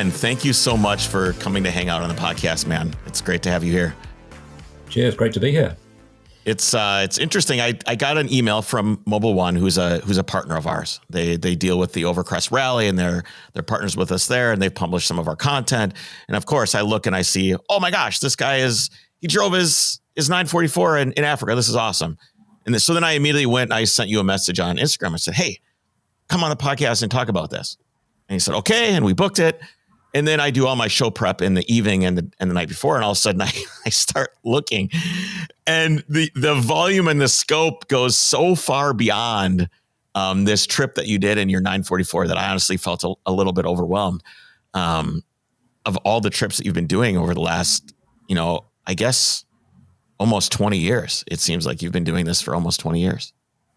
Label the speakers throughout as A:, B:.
A: Ben, thank you so much for coming to hang out on the podcast, man. It's great to have you here.
B: Cheers. Great to be here.
A: It's interesting. I got an email from Mobile One, who's a partner of ours. They deal with the Overcrest rally, and they're partners with us there, and they've published some of our content. And of course, I look and I see, oh my gosh, this guy he drove his 944 in Africa. This is awesome. And so then I immediately went and I sent you a message on Instagram. I said, hey, come on the podcast and talk about this. And he said, okay. And we booked it. And then I do all my show prep in the evening and the night before. And all of a sudden I start looking, and the volume and the scope goes so far beyond this trip that you did in your 944 that I honestly felt a little bit overwhelmed of all the trips that you've been doing over the last, I guess almost 20 years. It seems like you've been doing this for almost 20 years.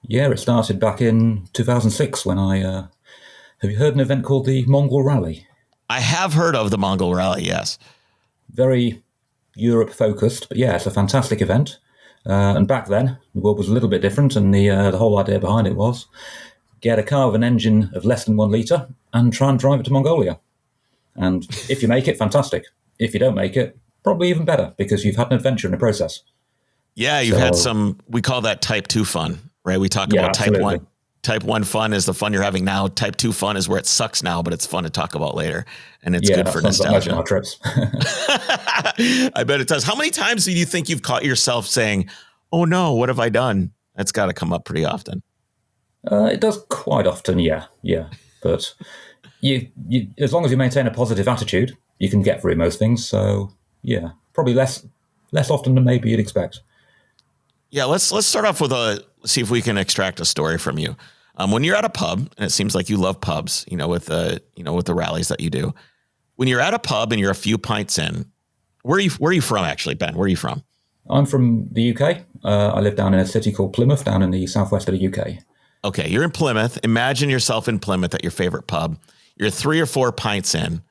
B: Yeah, it started back in 2006 when have you heard an event called the Mongol Rally?
A: I have heard of the Mongol Rally, yes.
B: Very Europe-focused, but yeah, it's a fantastic event. And back then, the world was a little bit different, and the whole idea behind it was get a car with an engine of less than 1 litre and try and drive it to Mongolia. And if you make it, fantastic. If you don't make it, probably even better, because you've had an adventure in the process.
A: Yeah, you've had we call that type 2 fun, right? We talk about
B: absolutely.
A: type 1. Type 1 fun is the fun you're having now. Type 2 fun is where it sucks now, but it's fun to talk about later. And it's good for nostalgia.
B: Like most of my trips.
A: I bet it does. How many times do you think you've caught yourself saying, oh no, what have I done? That's got to come up pretty often.
B: It does quite often, yeah. But you as long as you maintain a positive attitude, you can get through most things. So yeah, probably less often than maybe you'd expect.
A: Yeah, let's start off with see if we can extract a story from you. When you're at a pub, and it seems like you love pubs, with the rallies that you do. When you're at a pub and you're a few pints in, where are you from actually, Ben? Where are you from?
B: I'm from the UK. I live down in a city called Plymouth, down in the southwest of the UK. Okay,
A: you're in Plymouth. Imagine yourself in Plymouth at your favorite pub. You're 3 or 4 pints in,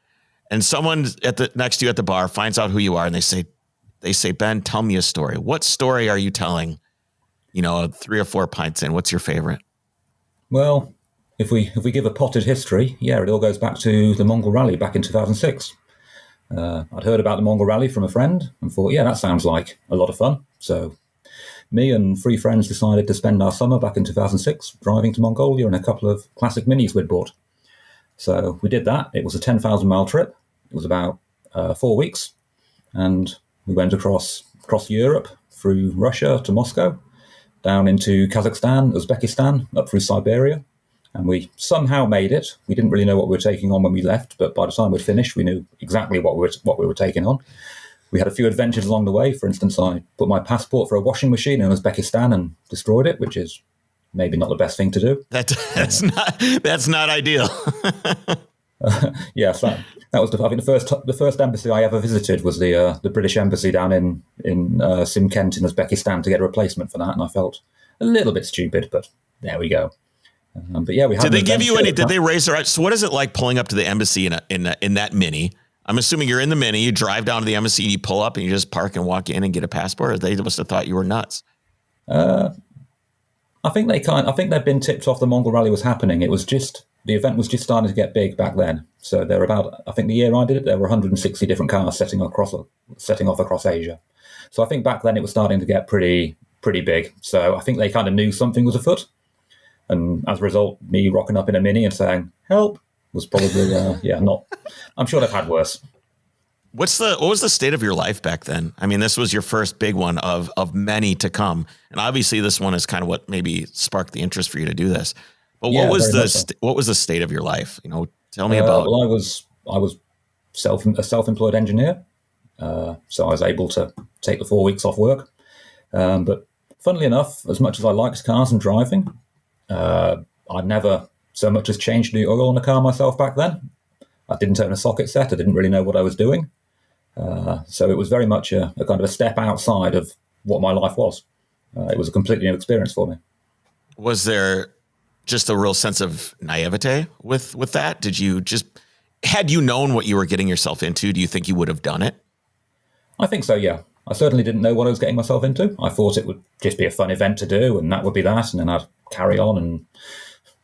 A: and someone next to you at the bar finds out who you are, and they say, Ben, tell me a story. What story are you telling? 3 or 4 pints in. What's your favorite?
B: Well, if we give a potted history, yeah, it all goes back to the Mongol Rally back in 2006. I'd heard about the Mongol Rally from a friend and thought, yeah, that sounds like a lot of fun. So me and 3 friends decided to spend our summer back in 2006 driving to Mongolia in a couple of classic minis we'd bought. So we did that. It was a 10,000-mile trip. It was about 4 weeks. And we went across Europe, through Russia to Moscow, down into Kazakhstan, Uzbekistan, up through Siberia. And we somehow made it. We didn't really know what we were taking on when we left, but by the time we'd finished, we knew exactly what we were taking on. We had a few adventures along the way. For instance, I put my passport for a washing machine in Uzbekistan and destroyed it, which is maybe not the best thing to do.
A: That's not ideal.
B: Yes, that was the first embassy I ever visited was the British embassy down in Shymkent in Uzbekistan to get a replacement for that, and I felt a little bit stupid, but there we go. But yeah, we had.
A: Did they give you any? Did they raise their? So what is it like pulling up to the embassy in that Mini? I'm assuming you're in the Mini. You drive down to the embassy, you pull up, and you just park and walk in and get a passport. Or they must have thought you were nuts.
B: I think they'd been tipped off the Mongol Rally was happening. It was just the event was just starting to get big back then. So there were about, I think the year I did it, there were 160 different cars setting off across Asia. So I think back then it was starting to get pretty big. So I think they kind of knew something was afoot. And as a result, me rocking up in a Mini and saying, help, was probably, not, I'm sure they've had worse.
A: What was the state of your life back then? I mean, this was your first big one of many to come. And obviously this one is kind of what maybe sparked the interest for you to do this. But what was the state of your life? Tell me about.
B: Well, I was a self-employed engineer. So I was able to take the 4 weeks off work. But funnily enough, as much as I liked cars and driving, I'd never so much as changed the oil in a car myself back then. I didn't own a socket set. I didn't really know what I was doing. So it was very much a kind of a step outside of what my life was. It was a completely new experience for me.
A: Was there just a real sense of naivete with that? Had you known what you were getting yourself into, do you think you would have done it?
B: I think so, yeah. I certainly didn't know what I was getting myself into. I thought it would just be a fun event to do, and that would be that, and then I'd carry on, and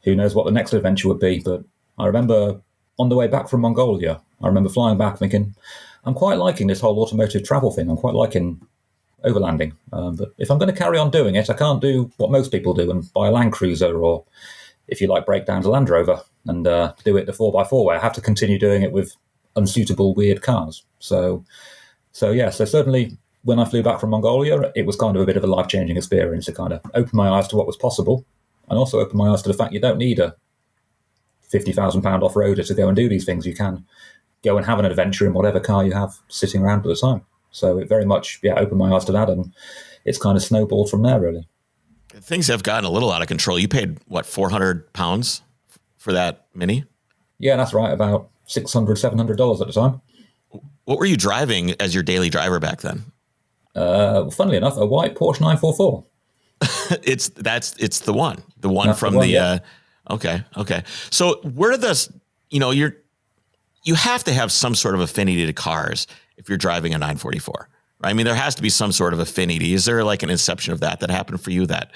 B: who knows what the next adventure would be. But I remember on the way back from Mongolia, I remember flying back thinking, I'm quite liking this whole automotive travel thing. I'm quite liking overlanding. But if I'm going to carry on doing it, I can't do what most people do and buy a Land Cruiser or, if you like, break down to Land Rover and do it the 4x4 way. I have to continue doing it with unsuitable, weird cars. So certainly when I flew back from Mongolia, it was kind of a bit of a life-changing experience. It kind of opened my eyes to what was possible and also opened my eyes to the fact you don't need a £50,000 off-roader to go and do these things. You can go and have an adventure in whatever car you have sitting around at the time. So it very much opened my eyes to that, and it's kind of snowballed from there, really.
A: Things have gotten a little out of control. You paid, what, £400 for that Mini?
B: Yeah, that's right, about $600, $700 at the time.
A: What were you driving as your daily driver back then?
B: Funnily enough, a white Porsche 944.
A: It's the one
B: That's
A: from
B: the one,
A: the,
B: yeah.
A: Okay. So where does, you have to have some sort of affinity to cars if you're driving a 944, right? I mean, there has to be some sort of affinity. Is there like an inception of that happened for you that,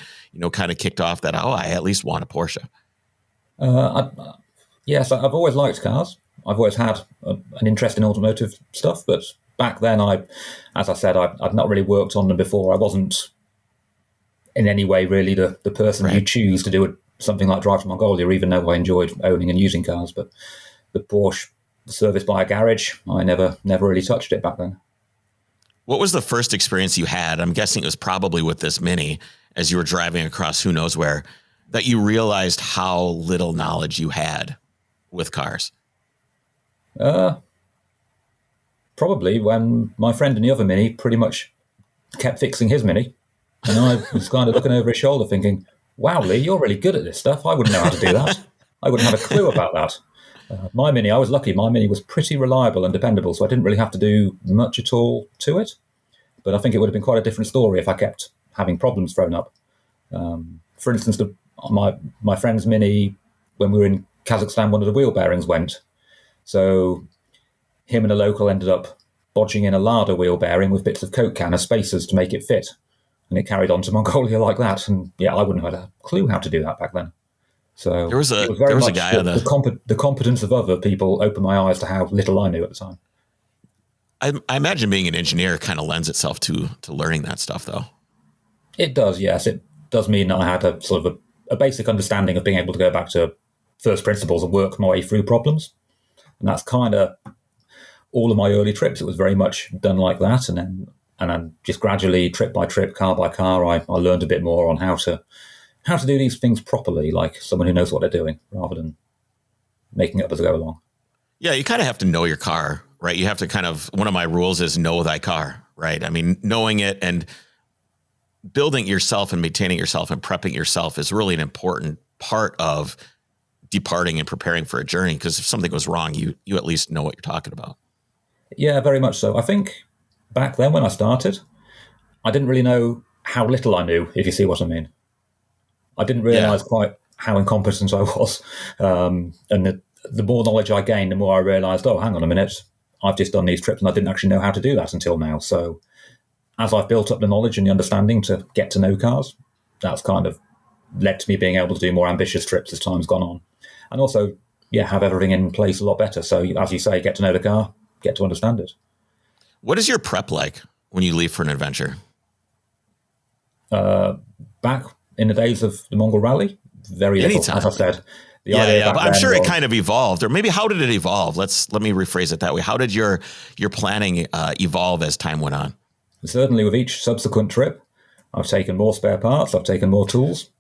A: kind of kicked off that, I at least want a Porsche?
B: Yes, I've always liked cars. I've always had an interest in automotive stuff, but back then, as I said, I'd not really worked on them before. I wasn't in any way really the person you choose to do something like drive to Mongolia, even though I enjoyed owning and using cars. But the Porsche serviced by a garage, I never really touched it back then.
A: What was the first experience you had? I'm guessing it was probably with this Mini as you were driving across who knows where, that you realized how little knowledge you had with cars.
B: Probably when my friend in the other Mini pretty much kept fixing his Mini. And I was kind of looking over his shoulder thinking, wow, Lee, you're really good at this stuff. I wouldn't know how to do that. I wouldn't have a clue about that. My Mini, I was lucky. My Mini was pretty reliable and dependable, so I didn't really have to do much at all to it. But I think it would have been quite a different story if I kept having problems thrown up. For instance, my friend's Mini, when we were in Kazakhstan, one of the wheel bearings went. So him and a local ended up bodging in a Lada wheel bearing with bits of Coke can as spacers to make it fit. And it carried on to Mongolia like that. And I wouldn't have had a clue how to do that back then. So
A: there was a guy
B: the competence of other people opened my eyes to how little I knew at the time.
A: I imagine being an engineer kind of lends itself to learning that stuff, though.
B: It does, yes. It does mean that I had a sort of a basic understanding of being able to go back to first principles and work my way through problems. And that's kind of all of my early trips. It was very much done like that. And then just gradually, trip by trip, car by car, I learned a bit more on how to do these things properly, like someone who knows what they're doing, rather than making it up as I go along. Yeah,
A: you kind of have to know your car, right? You have to one of my rules is know thy car, right? I mean, knowing it and building yourself and maintaining yourself and prepping yourself is really an important part of departing and preparing for a journey, because if something goes wrong, you at least know what you're talking about.
B: Yeah, very much so. I think back then when I started, I didn't really know how little I knew, if you see what I mean. I didn't realise quite how incompetent I was. And the more knowledge I gained, the more I realised, oh, hang on a minute, I've just done these trips and I didn't actually know how to do that until now. So as I've built up the knowledge and the understanding to get to know cars, that's kind of led to me being able to do more ambitious trips as time's gone on. And also, have everything in place a lot better. So as you say, get to know the car, get to understand it.
A: What is your prep like when you leave for an adventure?
B: Back in the days of the Mongol Rally, very little,
A: Anytime.
B: as I said.
A: But I'm sure it kind of evolved, or maybe how did it evolve? Let me rephrase it that way. How did your planning evolve as time went on?
B: Certainly with each subsequent trip, I've taken more spare parts, I've taken more tools,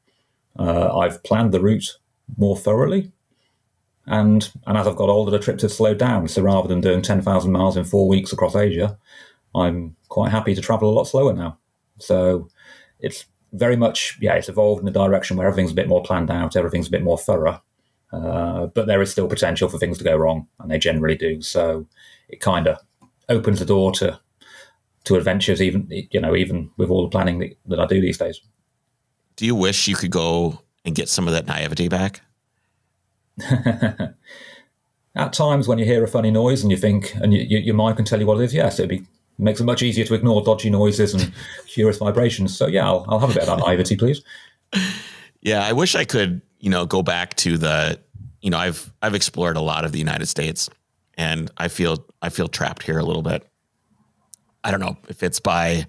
B: I've planned the route more thoroughly, and as I've got older, the trips have slowed down. So rather than doing 10,000 miles in 4 weeks across Asia, I'm quite happy to travel a lot slower now. So it's very much, it's evolved in a direction where everything's a bit more planned out, everything's a bit more thorough. But there is still potential for things to go wrong, and they generally do. So it kind of opens the door to adventures, even with all the planning that I do these days.
A: Do you wish you could go and get some of that naivety back?
B: At times when you hear a funny noise and you think, and your mind can tell you what it is, yes, makes it much easier to ignore dodgy noises and curious vibrations. So I'll have a bit of that naivety, please.
A: Yeah, I wish I could, go back to the, I've explored a lot of the United States, and I feel trapped here a little bit. I don't know if it's by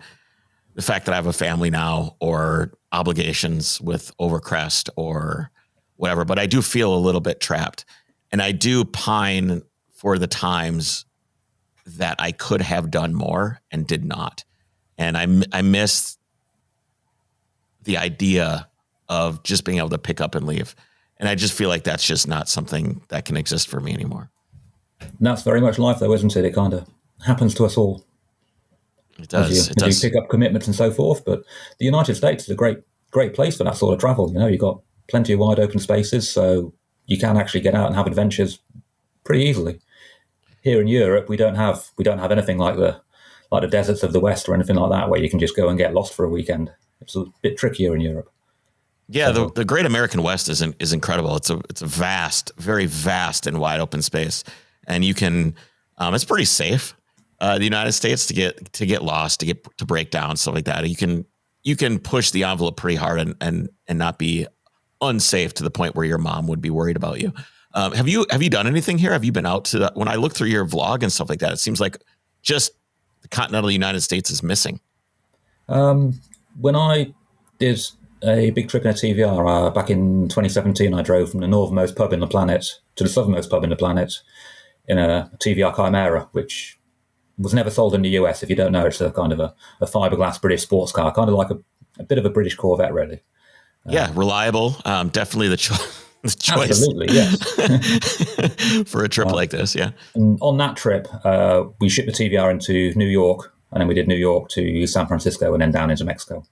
A: the fact that I have a family now or obligations with Overcrest or whatever, but I do feel a little bit trapped, and I do pine for the times that I could have done more and did not. And I miss the idea of just being able to pick up and leave. And I just feel like that's just not something that can exist for me anymore.
B: And that's very much life, though, isn't it? It kind of happens to us all.
A: It does.
B: As you pick up commitments and so forth. But the United States is a great place for that sort of travel. You've got plenty of wide open spaces, so you can actually get out and have adventures pretty easily. Here in Europe, we don't have anything like the deserts of the West or anything like that, where you can just go and get lost for a weekend. It's a bit trickier in Europe.
A: Yeah, the Great American West is incredible. It's a vast, very vast and wide open space, and you can. It's pretty safe. The United States to get lost, to break down, stuff like that. You can push the envelope pretty hard and not be unsafe to the point where your mom would be worried about you. Have you done anything here? Have you been out to when I look through your vlog and stuff like that, it seems like just the continental United States is missing.
B: When I did a big trip in a TVR back in 2017, I drove from the northernmost pub in the planet to the southernmost pub in the planet in a TVR Chimera, which was never sold in the US. If you don't know, it's a kind of a fiberglass British sports car, kind of like a bit of a British Corvette, really.
A: Yeah, reliable. Definitely the choice.
B: Absolutely, yes.
A: For a trip like this, yeah.
B: And on that trip, we shipped the TVR into New York, and then we did New York to San Francisco, and then down into Mexico.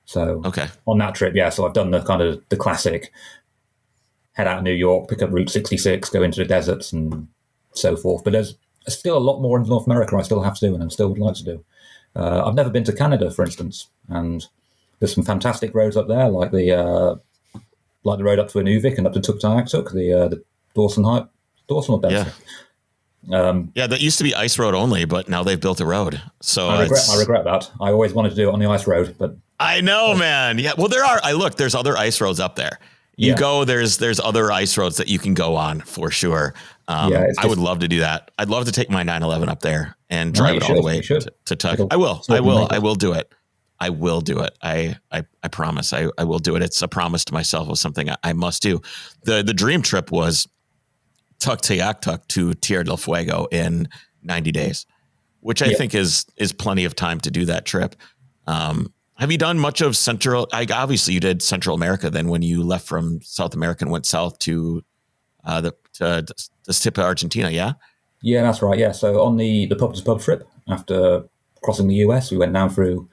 B: So on that trip, yeah. So I've done the kind of the classic: head out of New York, pick up Route 66, go into the deserts, and so forth. But there's still a lot more in North America I still have to do, and I still would like to do. I've never been to Canada, for instance, and there's some fantastic roads up there, like the road up to Inuvik and up to Tuktoyaktuk, the Dawson or Dawson.
A: Yeah, that used to be ice road only, but now they've built a road. So
B: I regret that. I always wanted to do it on the ice road, but
A: I know, man. Yeah, well, there's other ice roads up there. There's other ice roads that you can go on for sure. I would love to do that. I'd love to take my 911 up there and drive it all the way to Tuck. I will do it. I will do it. I promise. I will do it. It's a promise to myself of something I must do. The dream trip was Tuktoyaktuk to Tierra del Fuego in 90 days, which I think is plenty of time to do that trip. Have you done much of Central? Obviously, you did Central America. Then, when you left from South America and went south to the tip of Argentina, yeah.
B: Yeah, that's right. Yeah, so on the pub to pub trip after crossing the US, we went down through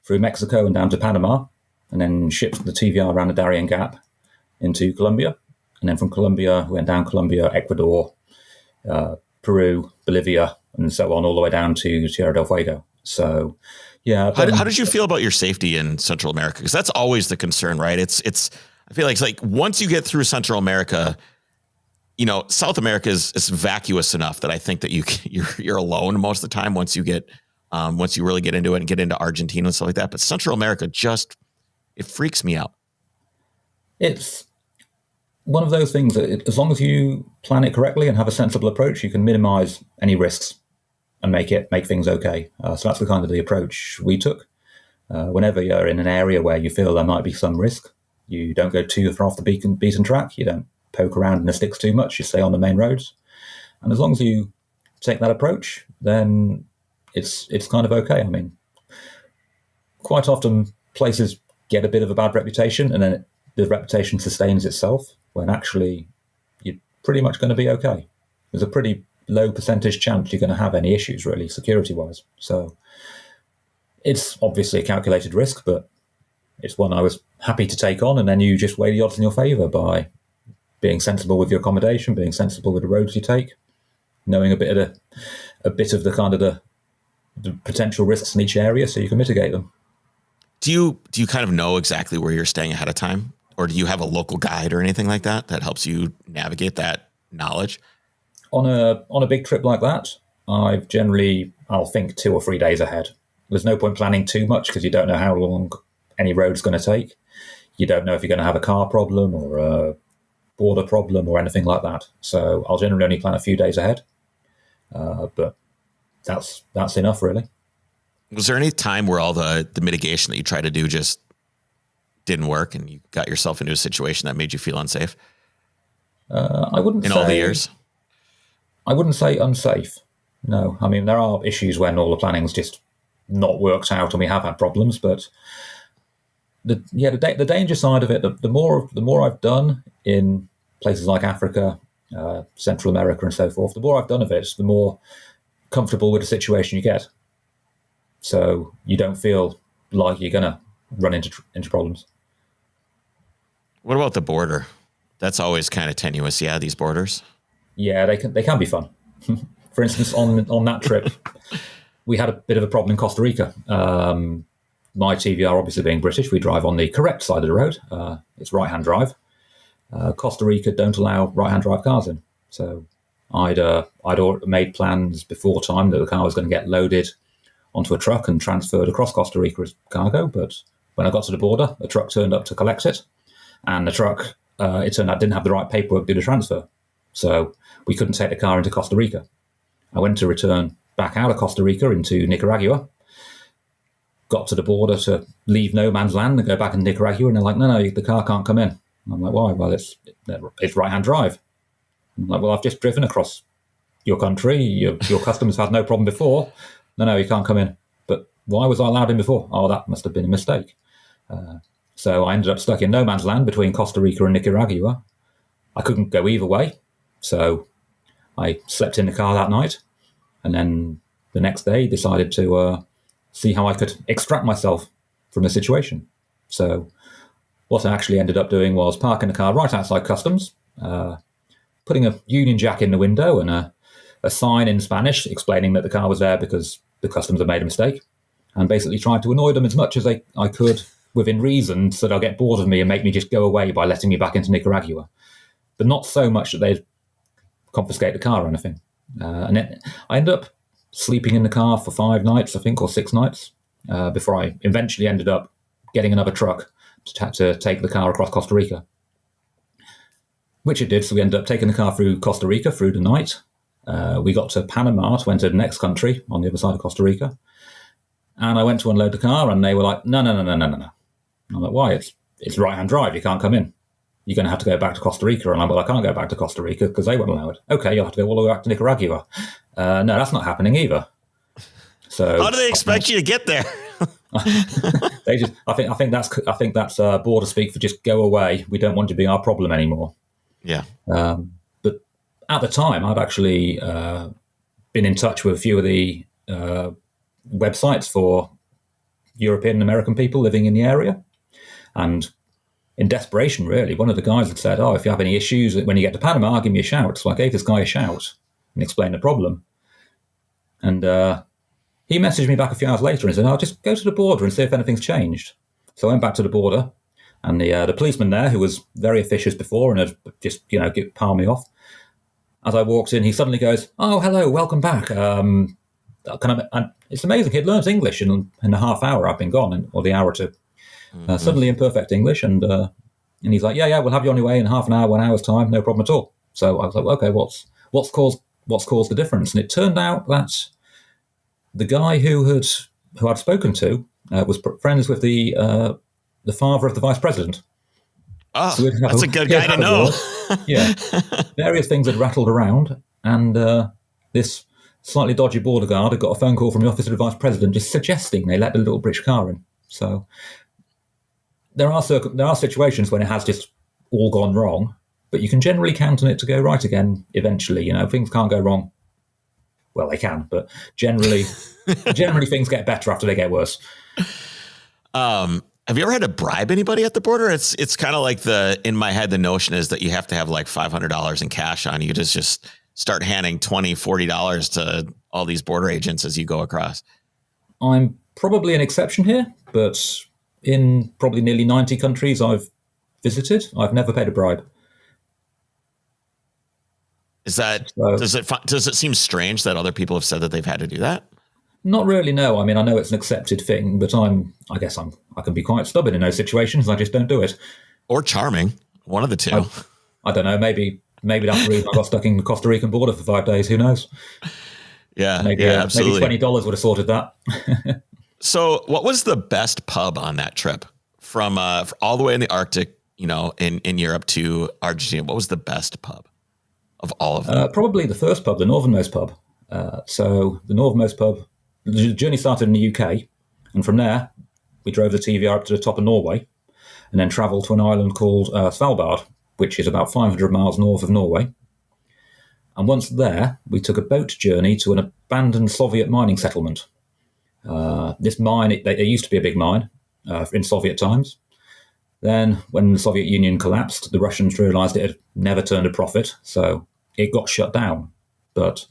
B: Mexico and down to Panama, and then shipped the TVR around the Darien Gap into Colombia, and then from Colombia we went down Colombia, Ecuador, Peru, Bolivia, and so on all the way down to Tierra del Fuego. So. Yeah.
A: How did you feel about your safety in Central America? Because that's always the concern, right? I feel like it's like once you get through Central America, South America is vacuous enough that I think that you're alone most of the time once you really get into it and get into Argentina and stuff like that. But Central America it freaks me out. It's
B: one of those things that as long as you plan it correctly and have a sensible approach, you can minimize any risks and make things okay. So that's the approach we took. Whenever you're in an area where you feel there might be some risk, you don't go too far off the beaten track. You don't poke around in the sticks too much. You stay on the main roads. And as long as you take that approach, then it's kind of okay. I mean, quite often places get a bit of a bad reputation, and then the reputation sustains itself when actually you're pretty much going to be okay. There's a pretty low percentage chance you're going to have any issues, really, security-wise. So it's obviously a calculated risk, but it's one I was happy to take on, and then you just weigh the odds in your favour by being sensible with your accommodation, being sensible with the roads you take, knowing a bit of the potential risks in each area so you can mitigate them.
A: Do you kind of know exactly where you're staying ahead of time? Or do you have a local guide or anything like that helps you navigate that knowledge?
B: On a big trip like that, I'll think 2 or 3 days ahead. There's no point planning too much because you don't know how long any road's going to take. You don't know if you're going to have a car problem or border problem or anything like that. So I'll generally only plan a few days ahead. But that's enough, really.
A: Was there any time where all the mitigation that you tried to do just didn't work and you got yourself into a situation that made you feel unsafe?
B: I wouldn't
A: in
B: say,
A: all the years?
B: I wouldn't say unsafe. No, I mean, there are issues when all the planning's just not worked out and we have had problems, but the danger side of it, the more I've done in places like Africa, Central America and so forth, the more I've done of it, the more comfortable with the situation you get. So you don't feel like you're going to run into problems.
A: What about the border? That's always kind of tenuous. Yeah, these borders.
B: Yeah, they can be fun. For instance, on that trip, we had a bit of a problem in Costa Rica. My TVR, obviously being British, we drive on the correct side of the road. It's right-hand drive. Costa Rica don't allow right-hand drive cars in. So I'd made plans before time that the car was going to get loaded onto a truck and transferred across Costa Rica as cargo. But when I got to the border, a truck turned up to collect it. And the truck, it turned out, didn't have the right paperwork to do the transfer. So we couldn't take the car into Costa Rica. I went to return back out of Costa Rica into Nicaragua, got to the border to leave no man's land and go back in Nicaragua, and they're like, no, the car can't come in. And I'm like, why? Well, it's right-hand drive. I'm like, well, I've just driven across your country. Your customs had no problem before. No, you can't come in. But why was I allowed in before? Oh, that must have been a mistake. So I ended up stuck in no man's land between Costa Rica and Nicaragua. I couldn't go either way. So I slept in the car that night, and then the next day decided to see how I could extract myself from the situation. So what I actually ended up doing was parking the car right outside customs, putting a Union Jack in the window and a sign in Spanish explaining that the car was there because the customs had made a mistake, and basically tried to annoy them as much as I could within reason so they'll get bored of me and make me just go away by letting me back into Nicaragua. But not so much that they'd confiscate the car or anything. And then I ended up sleeping in the car for 5 nights, I think, or 6 nights, before I eventually ended up getting another truck to take the car across Costa Rica. Which it did, so we ended up taking the car through Costa Rica through the night. We got to Panama to enter the next country on the other side of Costa Rica. And I went to unload the car, and they were like, no. I'm like, why? It's right-hand drive, you can't come in. You're going to have to go back to Costa Rica. And I'm like, well, I can't go back to Costa Rica because they won't allow it. Okay, you'll have to go all the way back to Nicaragua. No, that's not happening either. So
A: how do they expect you to get there?
B: They just, I think that's border speak for just go away. We don't want you to be our problem anymore.
A: Yeah.
B: But at the time, I'd actually been in touch with a few of the websites for European and American people living in the area. And in desperation, really, one of the guys had said, oh, if you have any issues when you get to Panama, give me a shout. So I gave this guy a shout and explained the problem. And he messaged me back a few hours later and said, oh, just go to the border and see if anything's changed. So I went back to the border, and the policeman there, who was very officious before and had just, palmed me off, as I walked in, he suddenly goes, oh, hello, welcome back. And it's amazing. He'd learned English in a half hour I've been gone, or the hour or two. Suddenly in perfect English, and he's like, yeah, we'll have you on your way in half an hour, 1 hour's time, no problem at all. So I was like, okay, what's caused the difference? And it turned out that the guy who I'd spoken to was friends with the father of the vice president.
A: Oh, so that's a good guy to know.
B: Yeah, various things had rattled around, and this slightly dodgy border guard had got a phone call from the office of the vice president just suggesting they let the little British car in. So there are situations when it has just all gone wrong, but you can generally count on it to go right again eventually. Things can't go wrong. Well, they can, but generally things get better after they get worse.
A: Have you ever had to bribe anybody at the border? It's kind of like in my head, the notion is that you have to have like $500 in cash on you to just start handing $20, $40 to all these border agents as you go across. I'm
B: probably an exception here, but in probably nearly 90 countries I've visited, I've never paid a bribe.
A: Is that, does it seem strange that other people have said that they've had to do that?
B: Not really, no. I mean, I know it's an accepted thing, but I guess I can be quite stubborn in those situations. I just don't do it.
A: Or charming, one of the two.
B: I don't know. Maybe that's the reason I got stuck in the Costa Rican border for 5 days. Who knows?
A: Yeah,
B: Maybe
A: yeah,
B: maybe
A: absolutely.
B: $20 would have sorted that.
A: So, what was the best pub on that trip from all the way in the Arctic, in Europe to Argentina? What was the best pub of all of them?
B: Probably the first pub, the northernmost pub. So the northernmost pub. The journey started in the UK, and from there we drove the TVR up to the top of Norway, and then travelled to an island called Svalbard, which is about 500 miles north of Norway. And once there, we took a boat journey to an abandoned Soviet mining settlement. This mine, it used to be a big mine in Soviet times. Then, when the Soviet Union collapsed, the Russians realised it had never turned a profit, so it got shut down. But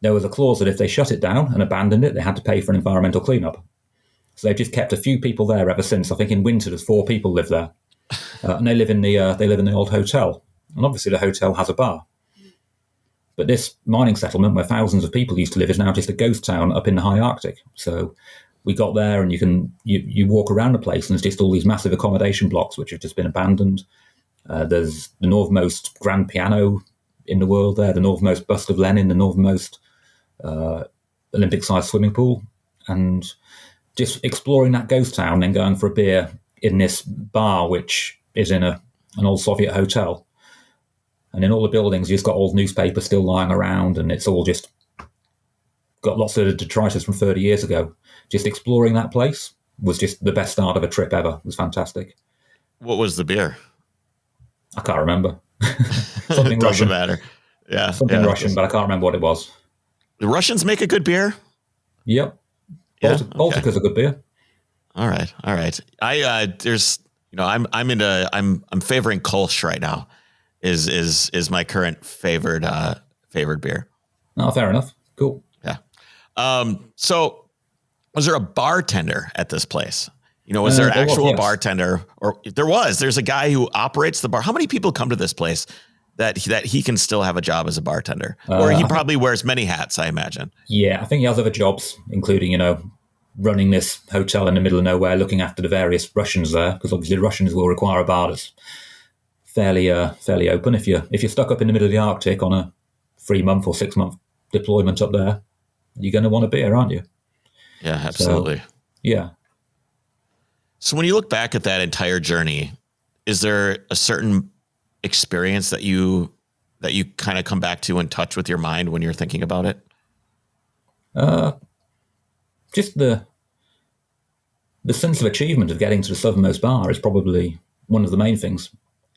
B: there was a clause that if they shut it down and abandoned it, they had to pay for an environmental cleanup. So they've just kept a few people there ever since. I think in winter there's 4 people live there, and they live in the old hotel. And obviously the hotel has a bar. But this mining settlement where thousands of people used to live is now just a ghost town up in the high Arctic. So we got there and you walk around the place and there's just all these massive accommodation blocks which have just been abandoned. There's the northernmost grand piano in the world there, the northernmost bust of Lenin, the northernmost Olympic-sized swimming pool. And just exploring that ghost town, then going for a beer in this bar which is in an old Soviet hotel. And in all the buildings, you've just got old newspapers still lying around, and it's all just got lots of detritus from 30 years ago. Just exploring that place was just the best start of a trip ever. It was fantastic.
A: What was the beer?
B: I can't remember. Something
A: Doesn't
B: Russian.
A: matter. Yeah,
B: Something Russian, but I can't remember what it was.
A: The Russians make a good beer.
B: Yep. Baltica's a good beer.
A: All right. I'm favoring Kolsch right now. Is my current favored beer.
B: Oh, fair enough. Cool.
A: Yeah. So was there a bartender at this place? Was there an actual bartender, or there's a guy who operates the bar? How many people come to this place that he can still have a job as a bartender, or he probably wears many hats, I imagine.
B: Yeah, I think he has other jobs, including, running this hotel in the middle of nowhere, looking after the various Russians there, because obviously the Russians will require a bar that's fairly open. If you're stuck up in the middle of the Arctic on a 3-month or 6-month deployment up there, you're going to want a beer, aren't you?
A: Yeah, absolutely.
B: So, yeah.
A: So when you look back at that entire journey, is there a certain experience that you kind of come back to and touch with your mind when you're thinking about it?
B: Just the sense of achievement of getting to the southernmost bar is probably one of the main things.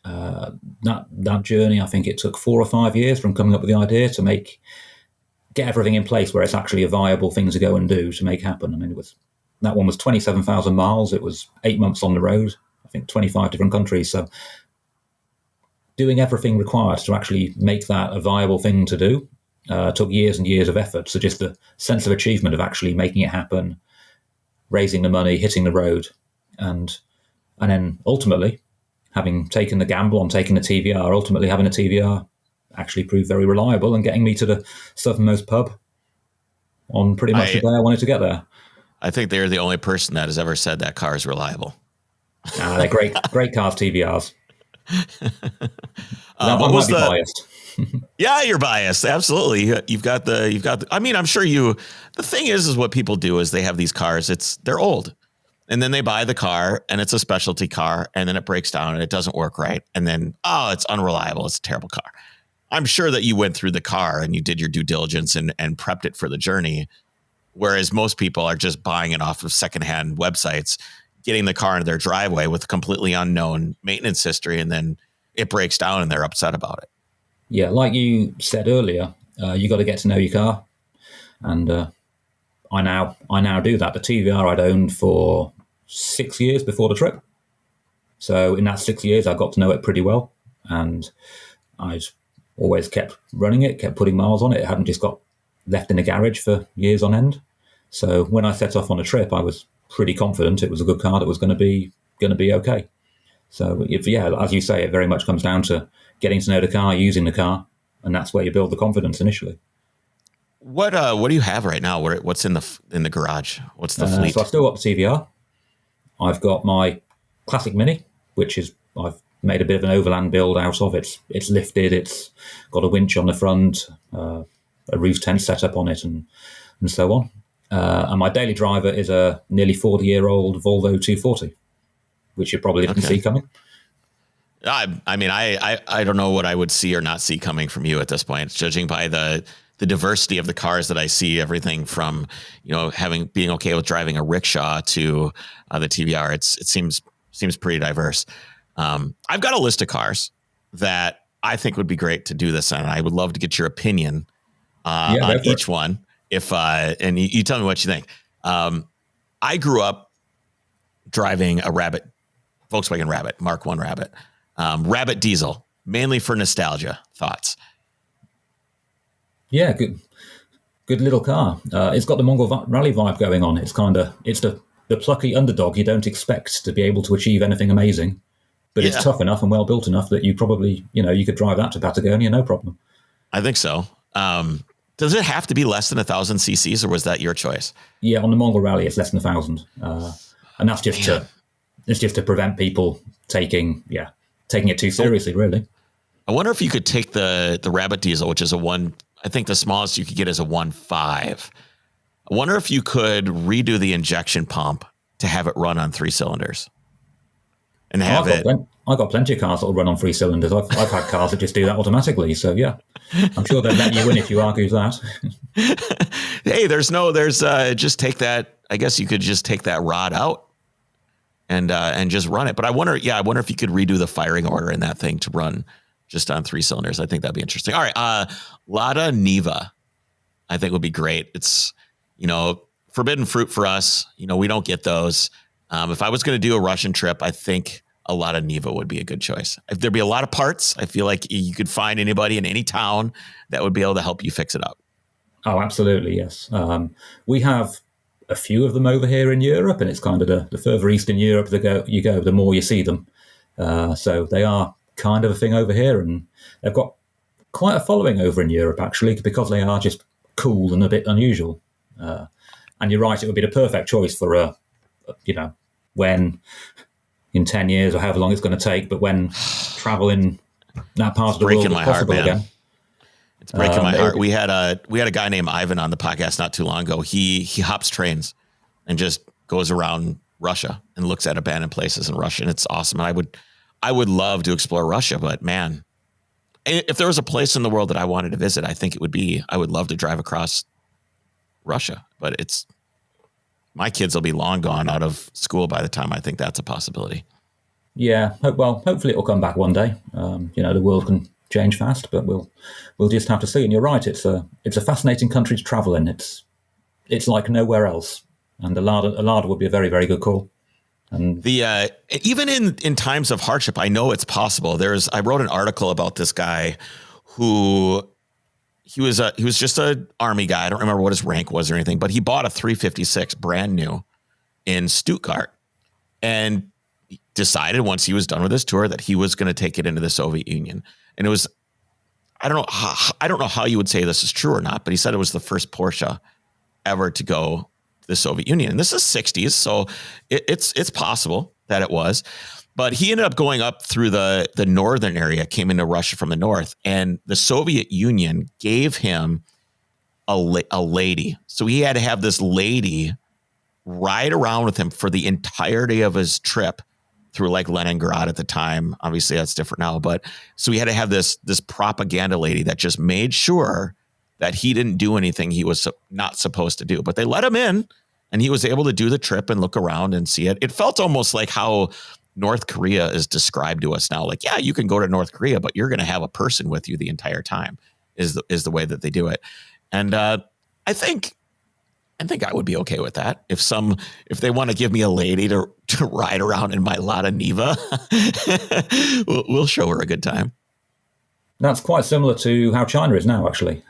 B: That journey, I think it took 4 or 5 years from coming up with the idea to get everything in place where it's actually a viable thing to go and do, to make happen. I mean, that one was 27,000 miles. It was 8 months on the road, I think 25 different countries. So doing everything required to actually make that a viable thing to do took years and years of effort. So just the sense of achievement of actually making it happen, raising the money, hitting the road, and then ultimately, having taken the gamble on taking a TVR, ultimately having a TVR actually proved very reliable and getting me to the southernmost pub on pretty much the day I wanted to get there.
A: I think they're the only person that has ever said that car is reliable.
B: They're great cars, TVRs. I might be biased.
A: Yeah, you're biased. Absolutely. You've got the, I mean, I'm sure the thing is what people do is they have these cars. They're old. And then they buy the car and it's a specialty car and then it breaks down and it doesn't work right. And then, it's unreliable. It's a terrible car. I'm sure that you went through the car and you did your due diligence and prepped it for the journey. Whereas most people are just buying it off of secondhand websites, getting the car into their driveway with a completely unknown maintenance history. And then it breaks down and they're upset about it.
B: Yeah. Like you said earlier, you got to get to know your car. And I now do that. The TVR I'd owned for 6 years before the trip. So in that 6 years, I got to know it pretty well. And I'd always kept running it, kept putting miles on it. It hadn't just got left in a garage for years on end. So when I set off on a trip, I was pretty confident it was a good car that was going to be okay. So as you say, it very much comes down to getting to know the car, using the car, and that's where you build the confidence initially.
A: What do you have right now? What's in the garage? What's the fleet?
B: So I've still got the TVR. I've got my classic Mini, which is I've made a bit of an overland build out of it. It's lifted. It's got a winch on the front, a roof tent set up on it, and so on. And my daily driver is a nearly 40-year-old Volvo 240, which you probably didn't see coming.
A: I mean, I don't know what I would see or not see coming from you at this point, judging by the diversity of the cars that I see, everything from, being okay with driving a rickshaw to the TVR. It seems pretty diverse. I've got a list of cars that I think would be great to do this on. I would love to get your opinion on each one. And you tell me what you think. I grew up driving a Volkswagen Rabbit, Mark I Rabbit. Rabbit diesel, mainly for nostalgia. Thoughts?
B: Yeah, good little car. It's got the Mongol Rally vibe going on. It's the plucky underdog you don't expect to be able to achieve anything amazing, but it's tough enough and well built enough that you probably, you could drive that to Patagonia, no problem.
A: I think so. Does it have to be less than 1,000 cc's, or was that your choice?
B: Yeah, on the Mongol Rally, it's less than 1,000, and that's just to prevent people taking it too seriously, really.
A: I wonder if you could take the Rabbit diesel, which is I think the smallest you could get is a 1.5. I wonder if you could redo the injection pump to have it run on 3 cylinders and have
B: I've got plenty of cars that will run on 3 cylinders. I've had cars that just do that automatically. So yeah, I'm sure they'll let you win if you argue that.
A: Hey, just take that. I guess you could just take that rod out and just run it. But I wonder if you could redo the firing order in that thing to run just on 3 cylinders. I think that'd be interesting. All right. Lada Niva, I think would be great. It's, forbidden fruit for us. We don't get those. If I was going to do a Russian trip, I think a Lada Niva would be a good choice. If there'd be a lot of parts, I feel like you could find anybody in any town that would be able to help you fix it up. Oh,
B: absolutely. Yes. We have a few of them over here in Europe, and it's kind of the further east in Europe you go, the more you see them. So they are kind of a thing over here, and they've got quite a following over in Europe, actually, because they are just cool and a bit unusual. And you're right, it would be the perfect choice for when in 10 years or however long it's going to take, but when travel in that part of the world is possible again.
A: It's breaking my heart. We had a guy named Ivan on the podcast not too long ago. He hops trains and just goes around Russia and looks at abandoned places in Russia, and it's awesome. And I would love to explore Russia, but man, if there was a place in the world that I wanted to visit, I think I would love to drive across Russia, but my kids will be long gone out of school by the time I think that's a possibility.
B: Yeah. Well, hopefully it'll come back one day. The world can change fast, but we'll just have to see. And you're right. It's a fascinating country to travel in. It's like nowhere else. And a Lada would be a very, very good call. And
A: even in times of hardship, I know it's possible. I wrote an article about this guy who he was just an army guy. I don't remember what his rank was or anything, but he bought a 356 brand new in Stuttgart and decided once he was done with his tour that he was going to take it into the Soviet Union. And it was, I don't know how you would say this is true or not, but he said it was the first Porsche ever to go to the Soviet Union. And this is 60s, so it's possible that it was. But he ended up going up through the northern area, came into Russia from the north, and the Soviet Union gave him a lady. So he had to have this lady ride around with him for the entirety of his trip through like Leningrad at the time. Obviously that's different now, but so he had to have this propaganda lady that just made sure that he didn't do anything he was not supposed to do. But they let him in, and he was able to do the trip and look around and see it. It felt almost like how North Korea is described to us now. Like, yeah, you can go to North Korea, but you're going to have a person with you the entire time is the way that they do it. And I think I would be okay with that. If they want to give me a lady to ride around in my Lada Niva, we'll show her a good time.
B: That's quite similar to how China is now, actually.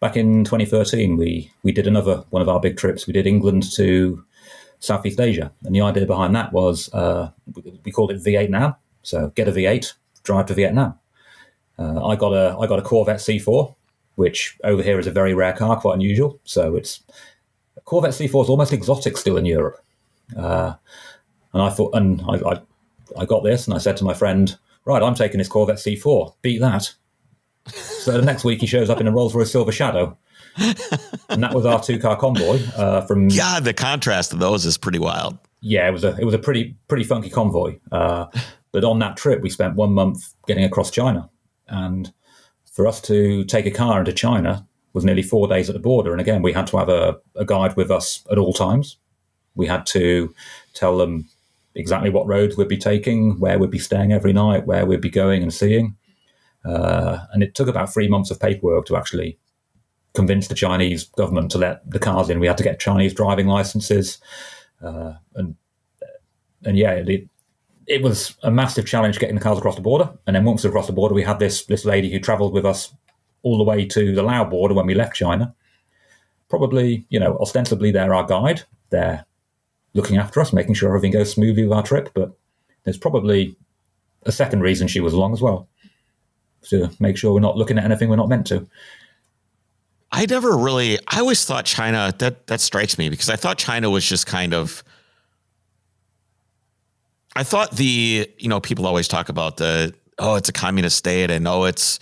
B: Back in 2013, we did another one of our big trips. We did England to Southeast Asia. And the idea behind that was we called it Vietnam. So get a V8, drive to Vietnam. I got a Corvette C4, which over here is a very rare car, quite unusual. So Corvette C4 is almost exotic still in Europe. And I thought, and I I got this, and I said to my friend, right, I'm taking this Corvette C4. Beat that. So the next week he shows up in a Rolls-Royce Silver Shadow. And that was our 2-car convoy from...
A: God, the contrast of those is pretty wild.
B: Yeah, it was a pretty funky convoy. But on that trip, we spent 1 month getting across China. And for us to take a car into China was nearly 4 days at the border. And again, we had to have a guide with us at all times. We had to tell them exactly what roads we'd be taking, where we'd be staying every night, where we'd be going and seeing. And it took about 3 months of paperwork to actually convince the Chinese government to let the cars in. We had to get Chinese driving licenses. And yeah, it was a massive challenge getting the cars across the border. And then once across the border, we had this lady who travelled with us all the way to the Laos border when we left China. Probably, ostensibly they're our guide. They're looking after us, making sure everything goes smoothly with our trip. But there's probably a second reason she was along as well, to make sure we're not looking at anything we're not meant to.
A: I always thought China, that strikes me, because I thought China was just kind of, I thought people always talk about it's a communist state, and it's,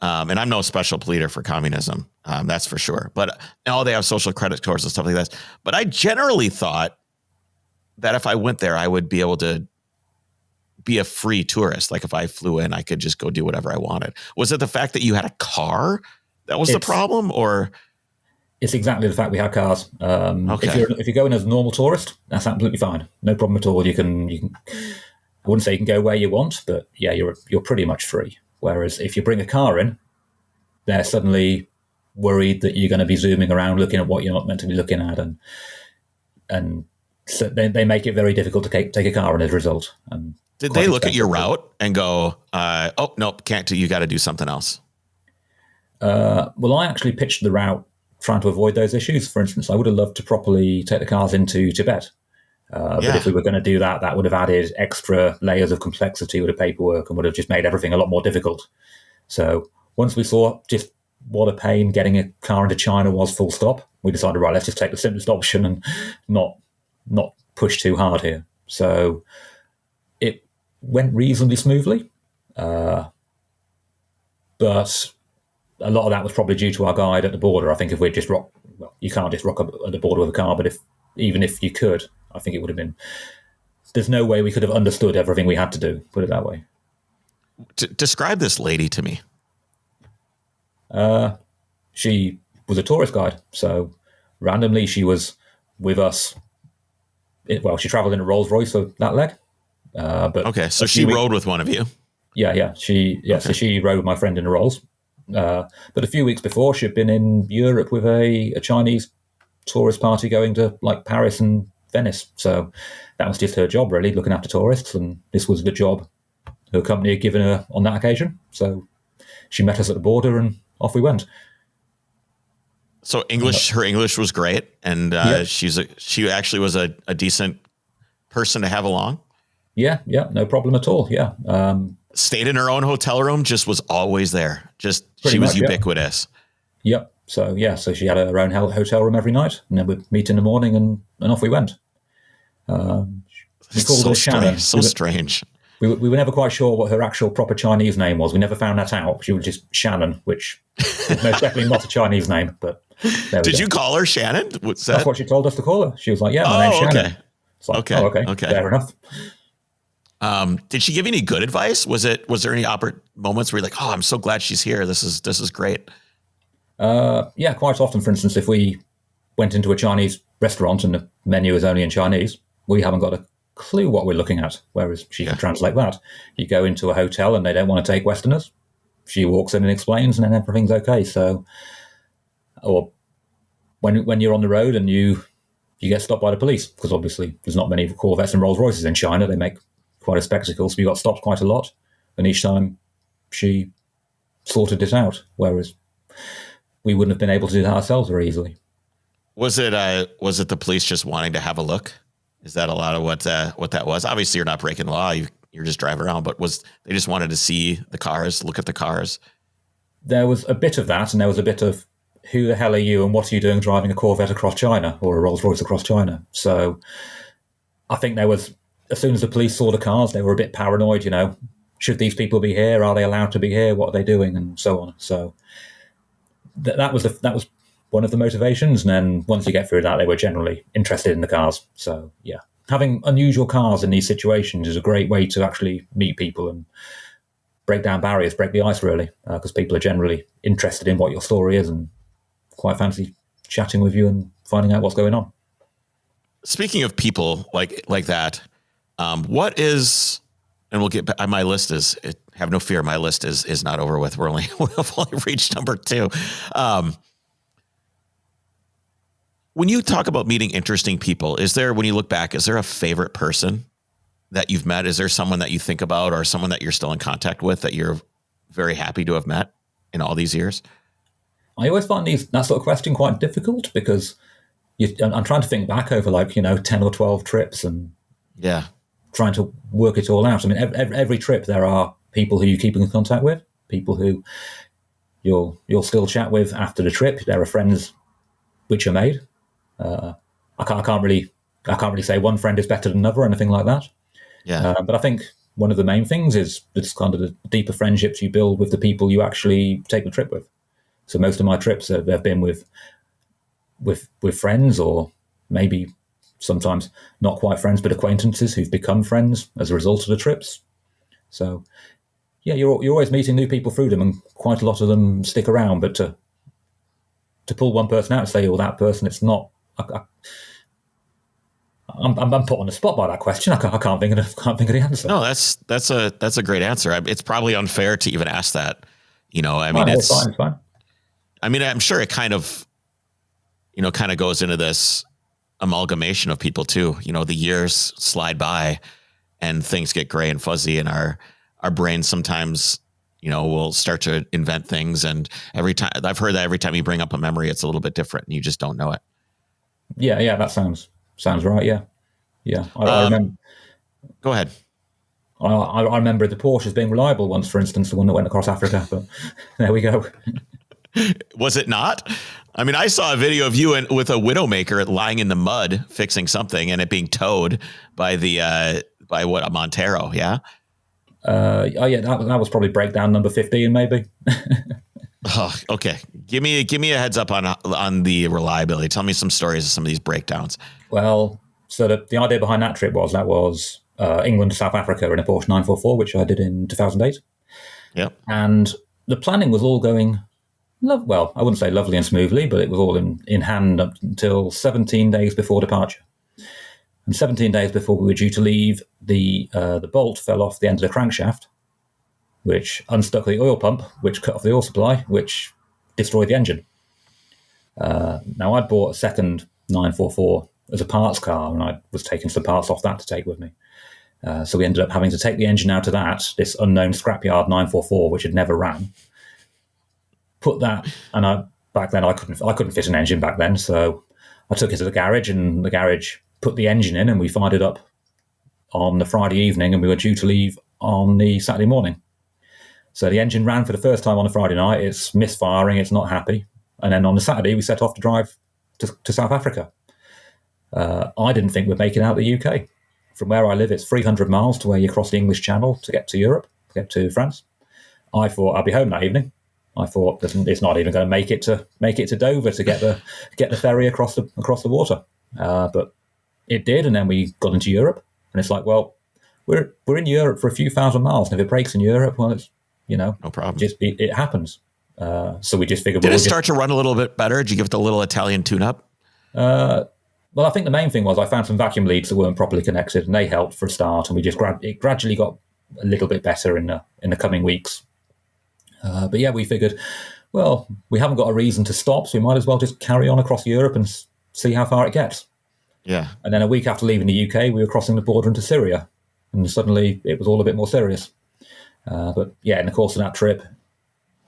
A: and I'm no special pleader for communism. That's for sure. But they have social credit scores and stuff like that. But I generally thought that if I went there, I would be able to be a free tourist. Like if I flew in, I could just go do whatever I wanted. Was it the fact that you had a car that was the problem, or?
B: It's exactly the fact we had cars.
A: Okay.
B: If you're going as a normal tourist, that's absolutely fine. No problem at all. You can. I wouldn't say you can go where you want, but yeah, you're pretty much free. Whereas if you bring a car in, they're suddenly worried that you're going to be zooming around looking at what you're not meant to be looking at, and so they make it very difficult to take a car in as a result. And
A: did they look at your route and go, "Oh no, can't do. You got to do something else"?
B: Well, I actually pitched the route trying to avoid those issues. For instance, I would have loved to properly take the cars into Tibet. But if we were going to do that, that would have added extra layers of complexity with the paperwork and would have just made everything a lot more difficult. So once we saw just what a pain getting a car into China was, full stop, we decided, right, let's just take the simplest option and not push too hard here. So it went reasonably smoothly. But a lot of that was probably due to our guide at the border. I think if we'd just you can't just rock up at the border with a car, but even if you could, I think it would have been, there's no way we could have understood everything we had to do, put it that way.
A: Describe this lady to me.
B: She was a tourist guide. So randomly she was with us. She traveled in a Rolls Royce for that leg. But
A: okay, so she rode with one of you.
B: Yeah. So she rode with my friend in a Rolls. But a few weeks before, she'd been in Europe with a Chinese tourist party going to like Paris and Venice. So that was just her job, really, looking after tourists. And this was the job her company had given her on that occasion. So she met us at the border and off we went.
A: So her English was great. And she actually was a decent person to have along. Yeah,
B: no problem at all. Yeah.
A: Stayed in her own hotel room, just was always there. She was ubiquitous.
B: Yep. So she had her own hotel room every night, and then we'd meet in the morning and off we went. We called her Shannon.
A: So strange.
B: We were never quite sure what her actual proper Chinese name was. We never found that out. She was just Shannon, which is most definitely not a Chinese name. But
A: did you call her Shannon?
B: That's what she told us to call her. She was like, "Yeah, my name's Shannon."
A: Okay.
B: It's like, okay, fair enough.
A: Did she give you any good advice? Was there any moments where you're like, "Oh, I'm so glad she's here. This is great."
B: Yeah, quite often. For instance, if we went into a Chinese restaurant and the menu is only in Chinese, we haven't got a clue what we're looking at. Whereas she can translate that. You go into a hotel and they don't want to take Westerners. She walks in and explains, and then everything's okay. So, or when you're on the road and you get stopped by the police, because obviously there's not many Corvettes and Rolls Royces in China. They make quite a spectacle, so we got stopped quite a lot, and each time she sorted it out, whereas we wouldn't have been able to do that ourselves very easily.
A: Was it the police just wanting to have a look? Is that a lot of what that was? Obviously, you're not breaking the law; you're just driving around. But they just wanted to see the cars, look at the cars?
B: There was a bit of that, and there was a bit of, who the hell are you, and what are you doing driving a Corvette across China or a Rolls Royce across China? So I think there was as soon as the police saw the cars, they were a bit paranoid. Should these people be here? Are they allowed to be here? What are they doing? And so on. So that was one of the motivations. And then once you get through that, they were generally interested in the cars. So yeah, having unusual cars in these situations is a great way to actually meet people and break down barriers, break the ice, really, because people are generally interested in what your story is and quite fancy chatting with you and finding out what's going on.
A: Speaking of people like that, what is, and we'll get back, my list is, have no fear, my list is not over with. We've only reached number 2. When you talk about meeting interesting people, when you look back, is there a favorite person that you've met? Is there someone that you think about or someone that you're still in contact with that you're very happy to have met in all these years?
B: I always find that sort of question quite difficult because I'm trying to think back over 10 or 12 trips and trying to work it all out. I mean, every trip there are people who you keep in contact with, people who you'll still chat with after the trip. There are friends which are made. I can't really say one friend is better than another or anything like that.
A: Yeah.
B: But I think one of the main things is it's kind of the deeper friendships you build with the people you actually take the trip with. So most of my trips have been with friends, or maybe sometimes not quite friends, but acquaintances who've become friends as a result of the trips. So yeah, you're always meeting new people through them, and quite a lot of them stick around. But to pull one person out and say, "Oh, that person," it's not. I'm put on the spot by that question. I can't think of the answer.
A: No, that's a great answer. It's probably unfair to even ask that. I mean,
B: it's fine.
A: I mean, I'm sure it kind of goes into this amalgamation of people too. The years slide by and things get gray and fuzzy, and our brains sometimes, will start to invent things. And I've heard that every time you bring up a memory, it's a little bit different and you just don't know it.
B: Yeah, that sounds right. Yeah. I remember.
A: Go ahead.
B: I remember the Porsche as being reliable once, for instance, the one that went across Africa. But there we go.
A: Was it not? I mean, I saw a video of you with a Widowmaker lying in the mud fixing something and it being towed by a Montero. Yeah.
B: That was probably breakdown number 15, maybe.
A: Oh, okay. Give me a heads up on the reliability. Tell me some stories of some of these breakdowns.
B: Well, so the idea behind that trip was England to South Africa in a Porsche 944, which I did in 2008.
A: Yep.
B: And the planning was all going, well, I wouldn't say lovely and smoothly, but it was all in hand up until 17 days before departure. And 17 days before we were due to leave, the bolt fell off the end of the crankshaft, which unstuck the oil pump, which cut off the oil supply, which destroyed the engine. Now, I'd bought a second 944 as a parts car, and I was taking some parts off that to take with me. So we ended up having to take the engine out of this unknown scrapyard 944, which had never ran. Put that, and back then I couldn't fit an engine back then, so I took it to the garage, and the garage put the engine in, and we fired it up on the Friday evening, and we were due to leave on the Saturday morning. So the engine ran for the first time on the Friday night. It's misfiring. It's not happy. And then on the Saturday, we set off to drive to South Africa. I didn't think we'd make it out of the UK. From where I live, it's 300 miles to where you cross the English Channel to get to Europe, to get to France. I thought I'd be home that evening. I thought it's not even going to make it to Dover to get the ferry across the water. But it did, and then we got into Europe, and it's like, well, we're in Europe for a few thousand miles, and if it breaks in Europe, well, it's no problem. It happens. So we just figured.
A: Did it start to run a little bit better? Did you give it a little Italian tune-up?
B: Well, I think the main thing was I found some vacuum leads that weren't properly connected, and they helped for a start. And we just it gradually got a little bit better in the coming weeks. But yeah, we figured, well, we haven't got a reason to stop, so we might as well just carry on across Europe and see how far it gets.
A: Yeah. And
B: then a week after leaving the UK, we were crossing the border into Syria, and suddenly it was all a bit more serious. But yeah, in the course of that trip,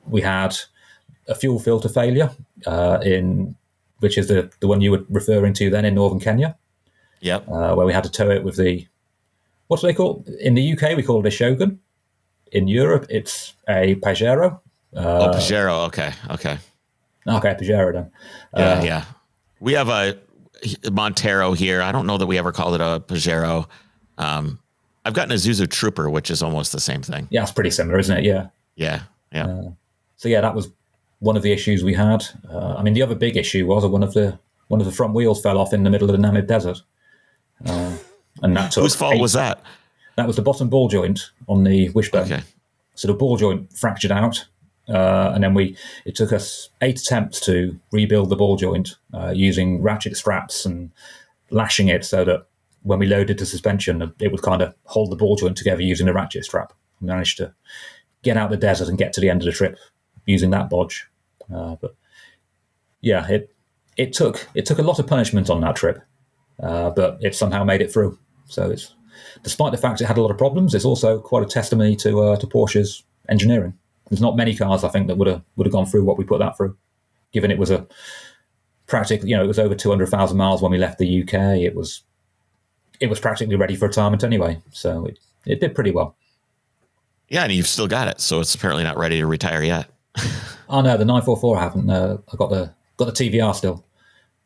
B: we had a fuel filter failure which is the one you were referring to then in northern Kenya.
A: Yep.
B: Where we had to tow it with what do they call it? In the UK, we call it a Shogun. In Europe, it's a Pajero.
A: Pajero. Okay,
B: Pajero then.
A: Yeah. We have a Montero here. I don't know that we ever called it a Pajero. I've gotten a Zuzu Trooper, which is almost the same thing.
B: Yeah, it's pretty similar, isn't it? Yeah.
A: Yeah.
B: So yeah, that was one of the issues we had. I mean, the other big issue was one of the front wheels fell off in the middle of the Namib Desert, and that took
A: Whose fault was that?
B: That was the bottom ball joint on the wishbone.
A: Okay.
B: So the ball joint fractured out, and then it took us 8 attempts to rebuild the ball joint using ratchet straps and lashing it so that when we loaded the suspension, it would kind of hold the ball joint together using the ratchet strap. We managed to get out the desert and get to the end of the trip using that bodge. But yeah, it took a lot of punishment on that trip, but it somehow made it through. So it's, despite the fact it had a lot of problems, it's also quite a testimony to Porsche's engineering. There's not many cars, I think, that would have gone through what we put that through, given it was it was over 200,000 miles when we left the UK. It was practically ready for retirement anyway, so it did pretty well.
A: Yeah, and you've still got it, so it's apparently not ready to retire yet.
B: Oh no, the 944 I haven't. I got the TVR still.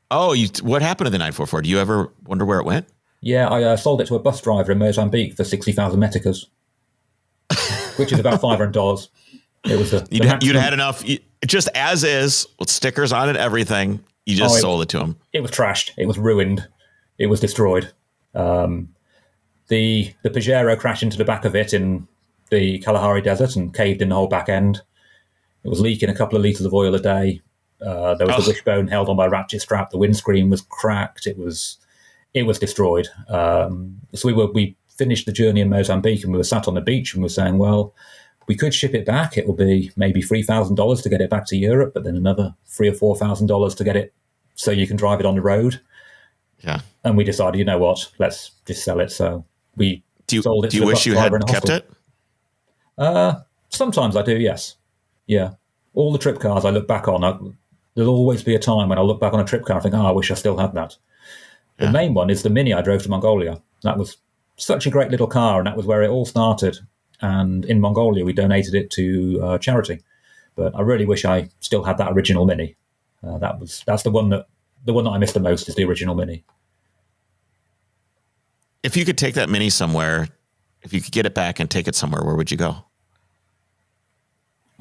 A: Oh, what happened to the 944? Do you ever wonder where it went?
B: Yeah, I sold it to a bus driver in Mozambique for 60,000 meticas, which is about $500. It was
A: you'd had enough, just as is, with stickers on it, everything. You just sold it to him.
B: It was trashed. It was ruined. It was destroyed. The Pajero crashed into the back of it in the Kalahari Desert and caved in the whole back end. It was leaking a couple of litres of oil a day. There was the wishbone held on by a ratchet strap. The windscreen was cracked. It was destroyed. So we finished the journey in Mozambique and we were sat on the beach and we were saying, well, we could ship it back. It will be maybe $3,000 to get it back to Europe, but then another $3,000 or $4,000 to get it so you can drive it on the road.
A: Yeah.
B: And we decided, you know what, let's just sell it. So we sold it.
A: Do you wish you had kept it?
B: Sometimes I do, yes. Yeah. All the trip cars I look back on, there'll always be a time when I look back on a trip car and think, I wish I still had that. Yeah. The main one is the Mini I drove to Mongolia. That was such a great little car, and that was where it all started. And in Mongolia, we donated it to charity. But I really wish I still had that original Mini. That's the one that I miss the most is the original Mini.
A: If you could take that Mini somewhere, if you could get it back and take it somewhere, where would you go?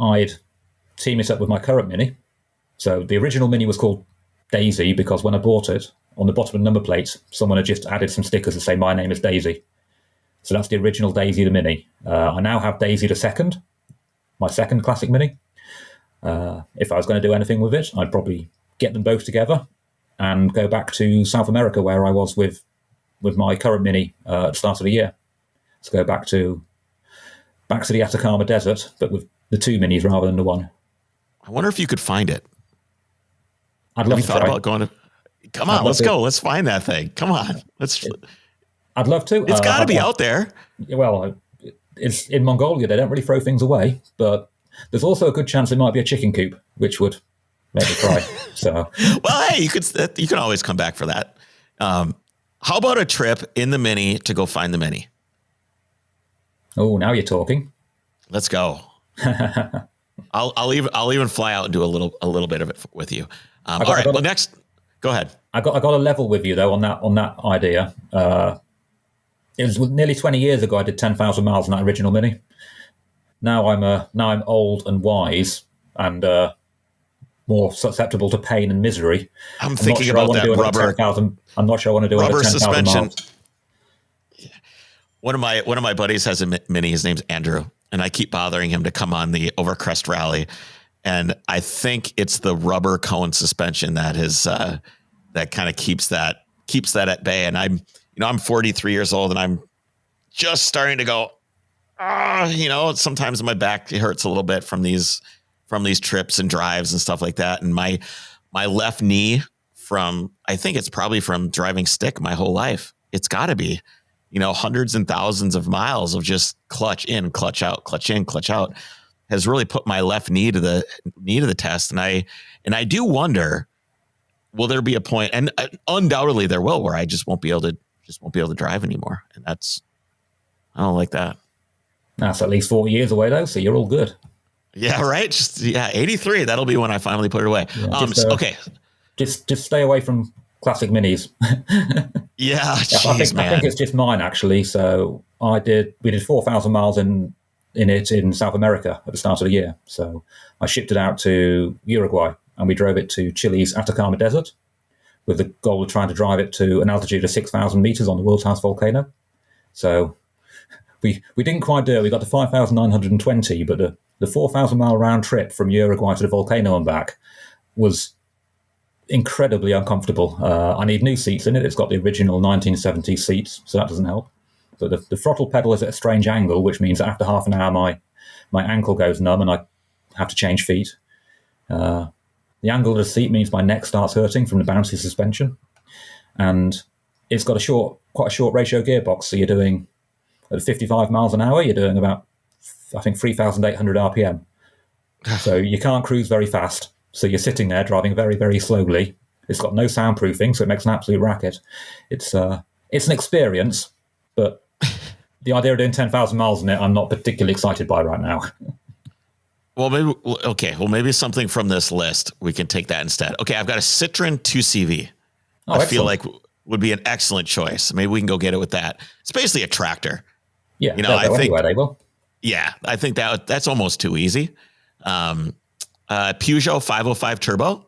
B: I'd team it up with my current Mini. So the original Mini was called Daisy because when I bought it, on the bottom of the number plate, someone had just added some stickers to say, my name is Daisy. So that's the original Daisy, the Mini. I now have Daisy the second, my second classic Mini. If I was going to do anything with it, I'd probably get them both together and go back to South America where I was with my current Mini at the start of the year. Let's go back to the Atacama Desert, but with the two Minis rather than the one.
A: I wonder if you could find it.
B: I'd love
A: to thought about going to... Come on, let's go. Let's find that thing. Come on.
B: I'd love to.
A: It's got to be out there.
B: Well, it's in Mongolia. They don't really throw things away, but there's also a good chance it might be a chicken coop, which would make me cry. So,
A: well, hey, you can always come back for that. How about a trip in the Mini to go find the Mini?
B: Oh, now you're talking.
A: Let's go. I'll even fly out and do a little bit of it with you. All right. Well, next, go ahead.
B: I got a level with you though on that idea. It was nearly 20 years ago. I did 10,000 miles on that original Mini. Now I'm old and wise and more susceptible to pain and misery.
A: I'm thinking about that rubber.
B: I'm not sure I want to do
A: rubber suspension.
B: Miles.
A: One of my buddies has a Mini. His name's Andrew, and I keep bothering him to come on the Overcrest rally. And I think it's the rubber cone suspension that is that kind of keeps that at bay. And I'm 43 years old, and I'm just starting to go. Sometimes my back hurts a little bit from these trips and drives and stuff like that. And my left knee I think it's probably from driving stick my whole life. It's got to be, hundreds and thousands of miles of just clutch in, clutch out, clutch in, clutch out has really put my left knee to the test. And I do wonder, will there be a point, and undoubtedly there will, where I just won't be able to drive anymore. And I don't like that.
B: That's at least 40 years away though. So you're all good.
A: Yeah. Right. 83. That'll be when I finally put it away.
B: Yeah, okay. Just stay away from classic minis.
A: Yeah,
B: I
A: jeez,
B: think
A: man.
B: it's just mine actually. So we did 4,000 miles in it in South America at the start of the year. So I shipped it out to Uruguay and we drove it to Chile's Atacama Desert with the goal of trying to drive it to an altitude of 6,000 meters on the world's house volcano. So we didn't quite do it. We got to 5,920, but the 4,000-mile round trip from Uruguay to the volcano and back was incredibly uncomfortable. I need new seats in it. It's got the original 1970s seats, so that doesn't help. But the throttle pedal is at a strange angle, which means that after half an hour, my ankle goes numb and I have to change feet. The angle of the seat means my neck starts hurting from the bouncy suspension. And it's got quite a short ratio gearbox. So you're doing, at 55 miles an hour, you're doing about, I think, 3,800 RPM. So you can't cruise very fast. So you're sitting there driving very, very slowly. It's got no soundproofing, so it makes an absolute racket. It's an experience, but the idea of doing 10,000 miles in it, I'm not particularly excited by right now.
A: Well, maybe something from this list, we can take that instead. Okay, I've got a Citroen 2CV. I feel like would be an excellent choice. Maybe we can go get it with that. It's basically a tractor.
B: Yeah, I think anywhere they will.
A: Yeah, I think that's almost too easy. Peugeot 505 Turbo,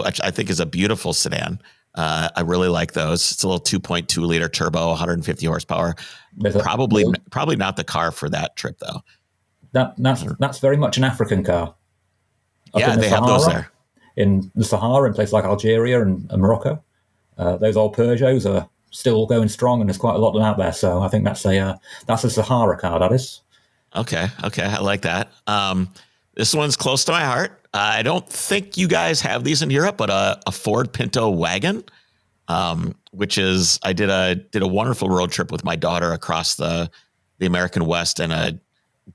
A: which I think is a beautiful sedan. I really like those. It's a little 2.2 liter turbo, 150 horsepower. Probably not the car for that trip though.
B: That's very much an African car.
A: Yeah, they have those there.
B: In the Sahara, in places like Algeria and Morocco. Those old Peugeots are still going strong, and there's quite a lot of them out there. So I think that's a Sahara car, that is.
A: Okay, I like that. This one's close to my heart. I don't think you guys have these in Europe, but a Ford Pinto wagon, which is I did a wonderful road trip with my daughter across the American West in a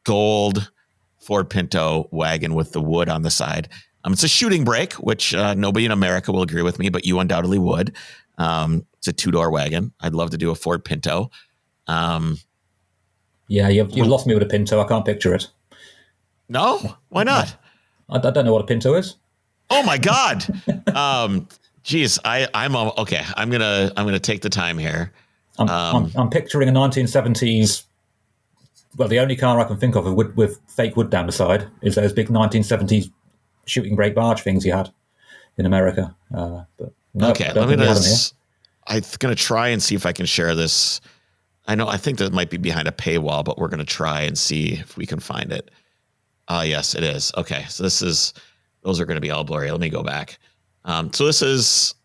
A: gold Ford Pinto wagon with the wood on the side. It's a shooting brake, which nobody in America will agree with me, but you undoubtedly would. It's a two-door wagon. I'd love to do a Ford Pinto.
B: Yeah, you've lost me with a Pinto. I can't picture it.
A: No? Why not?
B: I don't know what a Pinto is.
A: Oh my God. Geez, I'm okay. I'm gonna take the time here.
B: I'm picturing a 1970s. Well, the only car I can think of with fake wood down the side is those big 1970s shooting brake barge things you had in America. But no,
A: okay, I'm gonna try and see if I can share this. I think that might be behind a paywall, but we're gonna try and see if we can find it. Yes, it is. Okay, so those are gonna be all blurry. Let me go back. So this is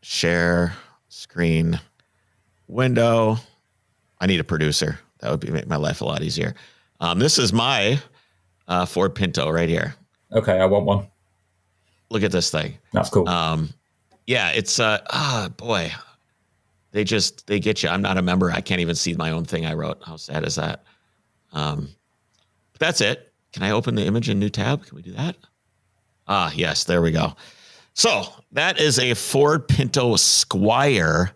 A: share screen window. I need a producer. That would make my life a lot easier. This is my Ford Pinto right here.
B: Okay, I want one.
A: Look at this thing.
B: That's cool.
A: Yeah, it's boy, they get you. I'm not a member. I can't even see my own thing I wrote. How sad is that? But that's it. Can I open the image in new tab? Can we do that? Yes, there we go. So that is a Ford Pinto Squire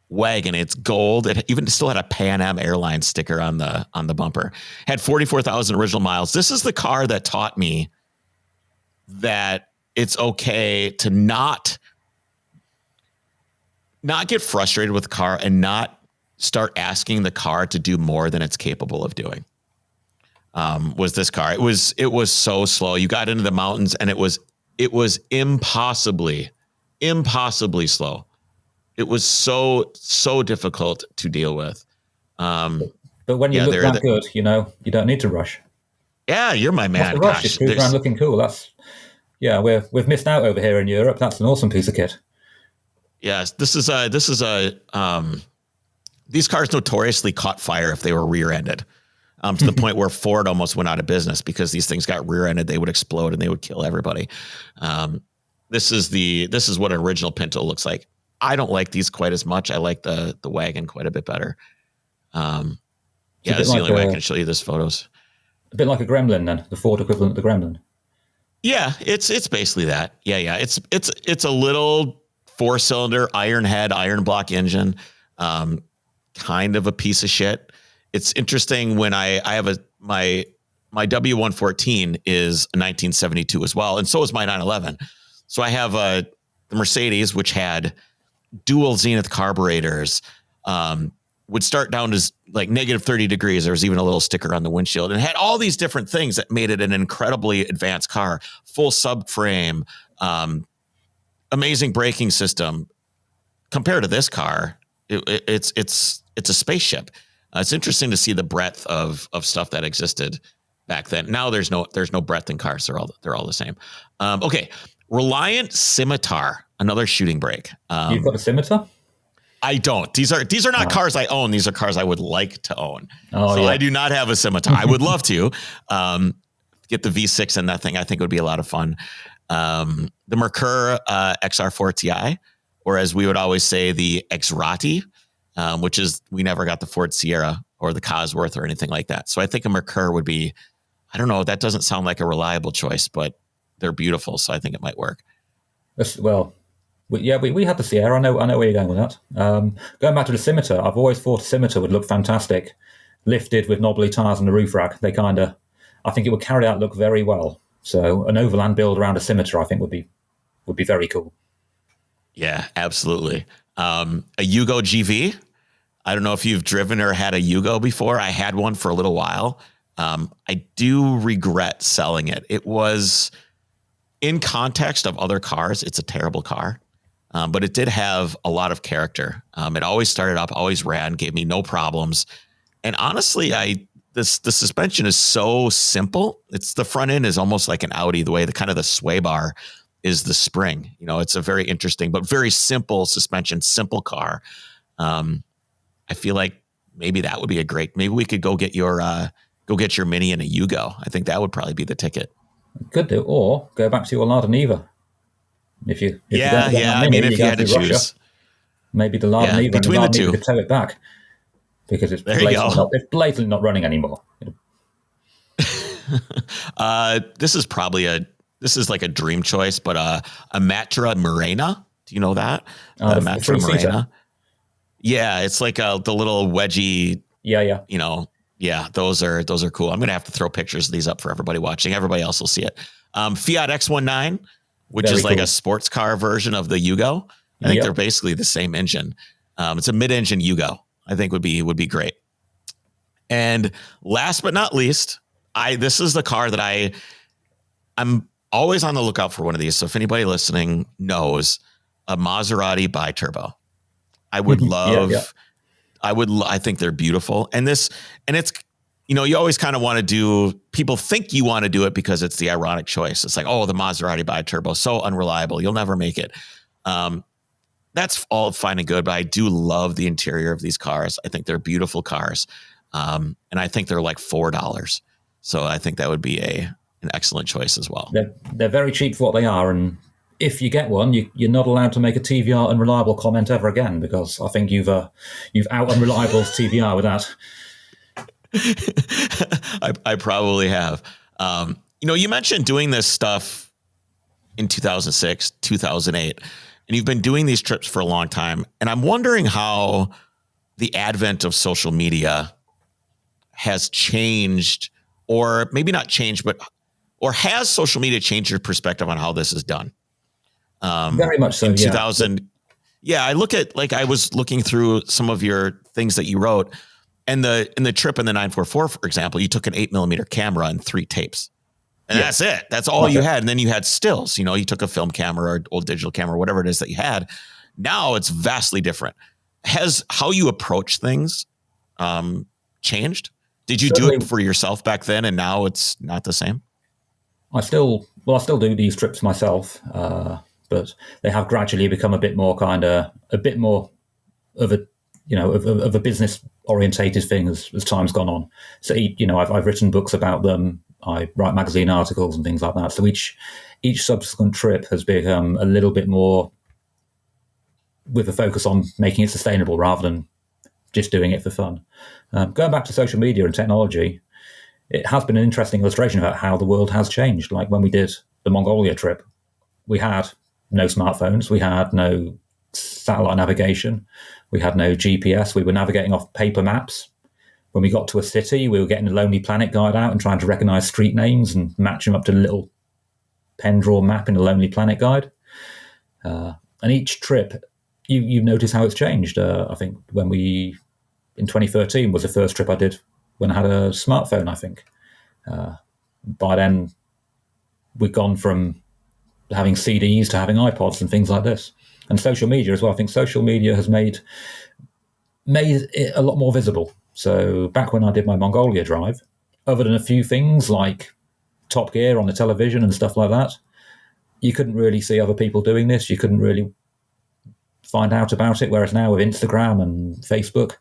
A: wagon. It's gold. It even still had a Pan Am Airlines sticker on the bumper. Had 44,000 original miles. This is the car that taught me that it's okay to not get frustrated with the car and not start asking the car to do more than it's capable of doing. Was this car. It was so slow. You got into the mountains and it was impossibly slow. It was so difficult to deal with.
B: But when you look that good, you don't need to rush.
A: Yeah, you're my man.
B: Rush, just cruise around looking cool. We've missed out over here in Europe. That's an awesome piece of kit.
A: Yes, these cars notoriously caught fire if they were rear-ended, to the point where Ford almost went out of business because these things got rear-ended. They would explode and they would kill everybody. This is what an original Pinto looks like. I don't like these quite as much. I like the wagon quite a bit better. This is the only way I can show you this photos.
B: A bit like a Gremlin then, the Ford equivalent of the Gremlin.
A: Yeah, it's basically that. Yeah. It's a little 4-cylinder iron head, iron block engine, kind of a piece of shit. It's interesting when I have my my W114 is a 1972 as well, and so is my 911. So I have the Mercedes, which had dual Zenith carburetors, would start down to like negative 30 degrees. There was even a little sticker on the windshield, and had all these different things that made it an incredibly advanced car. Full subframe, amazing braking system. Compared to this car, it's a spaceship. It's interesting to see the breadth of stuff that existed back then. Now there's no breadth in cars. They're all the same. Okay, Reliant Scimitar, another shooting brake.
B: You've got a Scimitar?
A: I don't. These are not cars I own. These are cars I would like to own.
B: Oh,
A: so
B: yeah.
A: I do not have a Scimitar. I would love to get the V6 in that thing. I think it would be a lot of fun. The Merkur XR4 Ti, or as we would always say, the Xrati, which is, we never got the Ford Sierra or the Cosworth or anything like that. So I think a Merkur would be, I don't know, that doesn't sound like a reliable choice, but they're beautiful. So I think it might work.
B: Well, we had the Sierra. I know where you're going with that. Going back to the Scimitar, I've always thought a Scimitar would look fantastic, lifted with knobbly tires on the roof rack. I think it would carry that look very well. So an Overland build around a Scimitar, I think, would be very cool.
A: Yeah, absolutely. A Yugo GV. I don't know if you've driven or had a Yugo before. I had one for a little while. I do regret selling it. It was, in context of other cars, it's a terrible car. But it did have a lot of character. It always started up, always ran, gave me no problems. And honestly, the suspension is so simple. It's, the front end is almost like an Audi, the way the sway bar is the spring. You know, it's a very interesting but very simple suspension, simple car. I feel like maybe that would be maybe we could go get your Mini and a Yugo. I think that would probably be the ticket.
B: Could do, or go back to your Lada Niva. If you
A: I mean, if you had to choose,
B: Russia, maybe the Lada Niva
A: between
B: and the
A: the two
B: Niva could tow it back, because it's blatantly not running anymore.
A: This is like a dream choice, but a Matra Murena. Do you know that? Matra Murena. Yeah, it's like the little wedgie.
B: Yeah.
A: You know, yeah, those are cool. I'm gonna have to throw pictures of these up for everybody watching. Everybody else will see it. Fiat X19, which is like a sports car version of the Yugo. I think they're basically the same engine. It's a mid-engine Yugo. I think would be great. And last but not least, this is the car that I'm always on the lookout for one of these. So if anybody listening knows, a Maserati bi-turbo, I would love. I think they're beautiful. And it's, you know, you always kind of want to do, people think you want to do it because it's the ironic choice. It's like, oh, the Maserati bi-turbo, so unreliable, you'll never make it. That's all fine and good, but I do love the interior of these cars. I think they're beautiful cars. And I think they're like $4. So I think that would be an excellent choice as well.
B: They're very cheap for what they are. And if you get one, you're not allowed to make a TVR unreliable comment ever again, because I think you've out unreliable TVR with that.
A: I probably have. You know, you mentioned doing this stuff in 2006, 2008, and you've been doing these trips for a long time. And I'm wondering how the advent of social media has changed, or maybe not changed, or has social media changed your perspective on how this is done?
B: Very much so.
A: In 2000. Yeah. I was looking through some of your things that you wrote, and in the trip in the 944, for example, you took an 8mm camera and 3 tapes, and that's it. That's all you had. And then you had stills, you know, you took a film camera or old digital camera, whatever it is that you had. Now it's vastly different. Has how you approach things changed? Did you do it for yourself back then, and now it's not the same?
B: I still do these trips myself, but they have gradually become a bit more of a business orientated thing as time's gone on. So, you know, I've written books about them. I write magazine articles and things like that. So each subsequent trip has become a little bit more with a focus on making it sustainable rather than just doing it for fun. Going back to social media and technology, it has been an interesting illustration about how the world has changed. Like when we did the Mongolia trip, we had no smartphones, we had no satellite navigation, we had no GPS, we were navigating off paper maps. when we got to a city, we were getting the Lonely Planet guide out and trying to recognize street names and match them up to the little pen draw map in the Lonely Planet guide. And each trip, you notice how it's changed. I think in 2013 was the first trip I did when I had a smartphone, I think. By then, we'd gone from having CDs to having iPods and things like this. And social media as well. I think social media has made it a lot more visible. So back when I did my Mongolia drive, other than a few things like Top Gear on the television and stuff like that, you couldn't really see other people doing this. You couldn't really find out about it. Whereas now with Instagram and Facebook,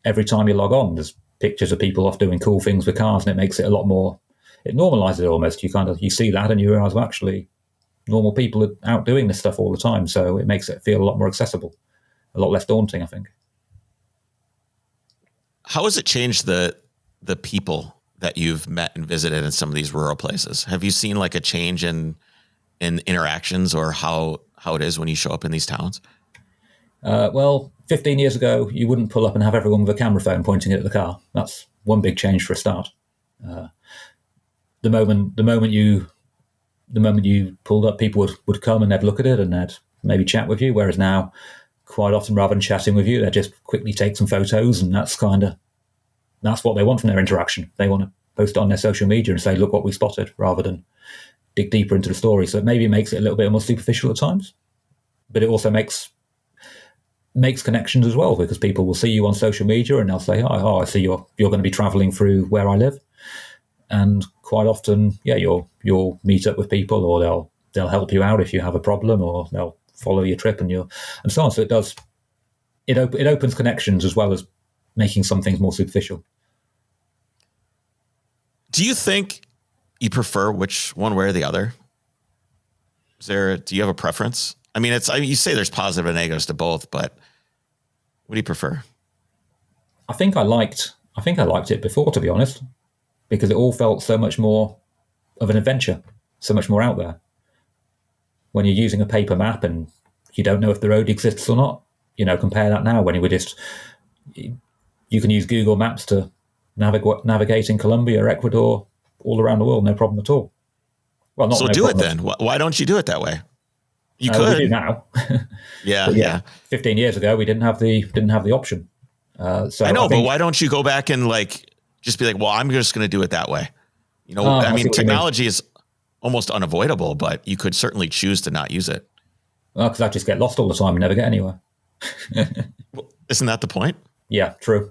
B: every time you log on, there's pictures of people off doing cool things with cars, and it makes it a lot more, it normalizes it almost. You see that and you realize, well, actually, normal people are out doing this stuff all the time. So it makes it feel a lot more accessible, a lot less daunting, I think.
A: How has it changed the people that you've met and visited in some of these rural places? Have you seen like a change in interactions or how it is when you show up in these towns?
B: Well, 15 years ago, you wouldn't pull up and have everyone with a camera phone pointing at the car. That's one big change for a start. The moment you pulled up, people would come and they'd look at it and they'd maybe chat with you. Whereas now, quite often, rather than chatting with you, they just quickly take some photos, and that's what they want from their interaction. They want to post it on their social media and say, "Look what we spotted," rather than dig deeper into the story. So maybe it makes it a little bit more superficial at times, but it also makes connections as well, because people will see you on social media and they'll say, "Oh, I see you're going to be traveling through where I live," and quite often, yeah, you'll meet up with people, or they'll help you out if you have a problem, or they'll follow your trip and so on. So it opens connections as well as making some things more superficial.
A: Do you think you prefer which one way or the other? Do you have a preference? I mean, you say there's positive and negatives to both, but what do you prefer?
B: I think I liked it before, to be honest, because it all felt so much more of an adventure, so much more out there. When you're using a paper map and you don't know if the road exists or not, compare that now when you can use Google Maps to navigate in Colombia or Ecuador, all around the world, no problem at all. Well,
A: so do it then. Why don't you do it that way? You could.
B: We do now.
A: Yeah.
B: 15 years ago, we didn't have the option. So
A: I know, but why don't you go back and just be like, well, I'm just going to do it that way? Technology is almost unavoidable, but you could certainly choose to not use it.
B: Well, because I just get lost all the time and never get anywhere.
A: Well, isn't that the point?
B: Yeah, true.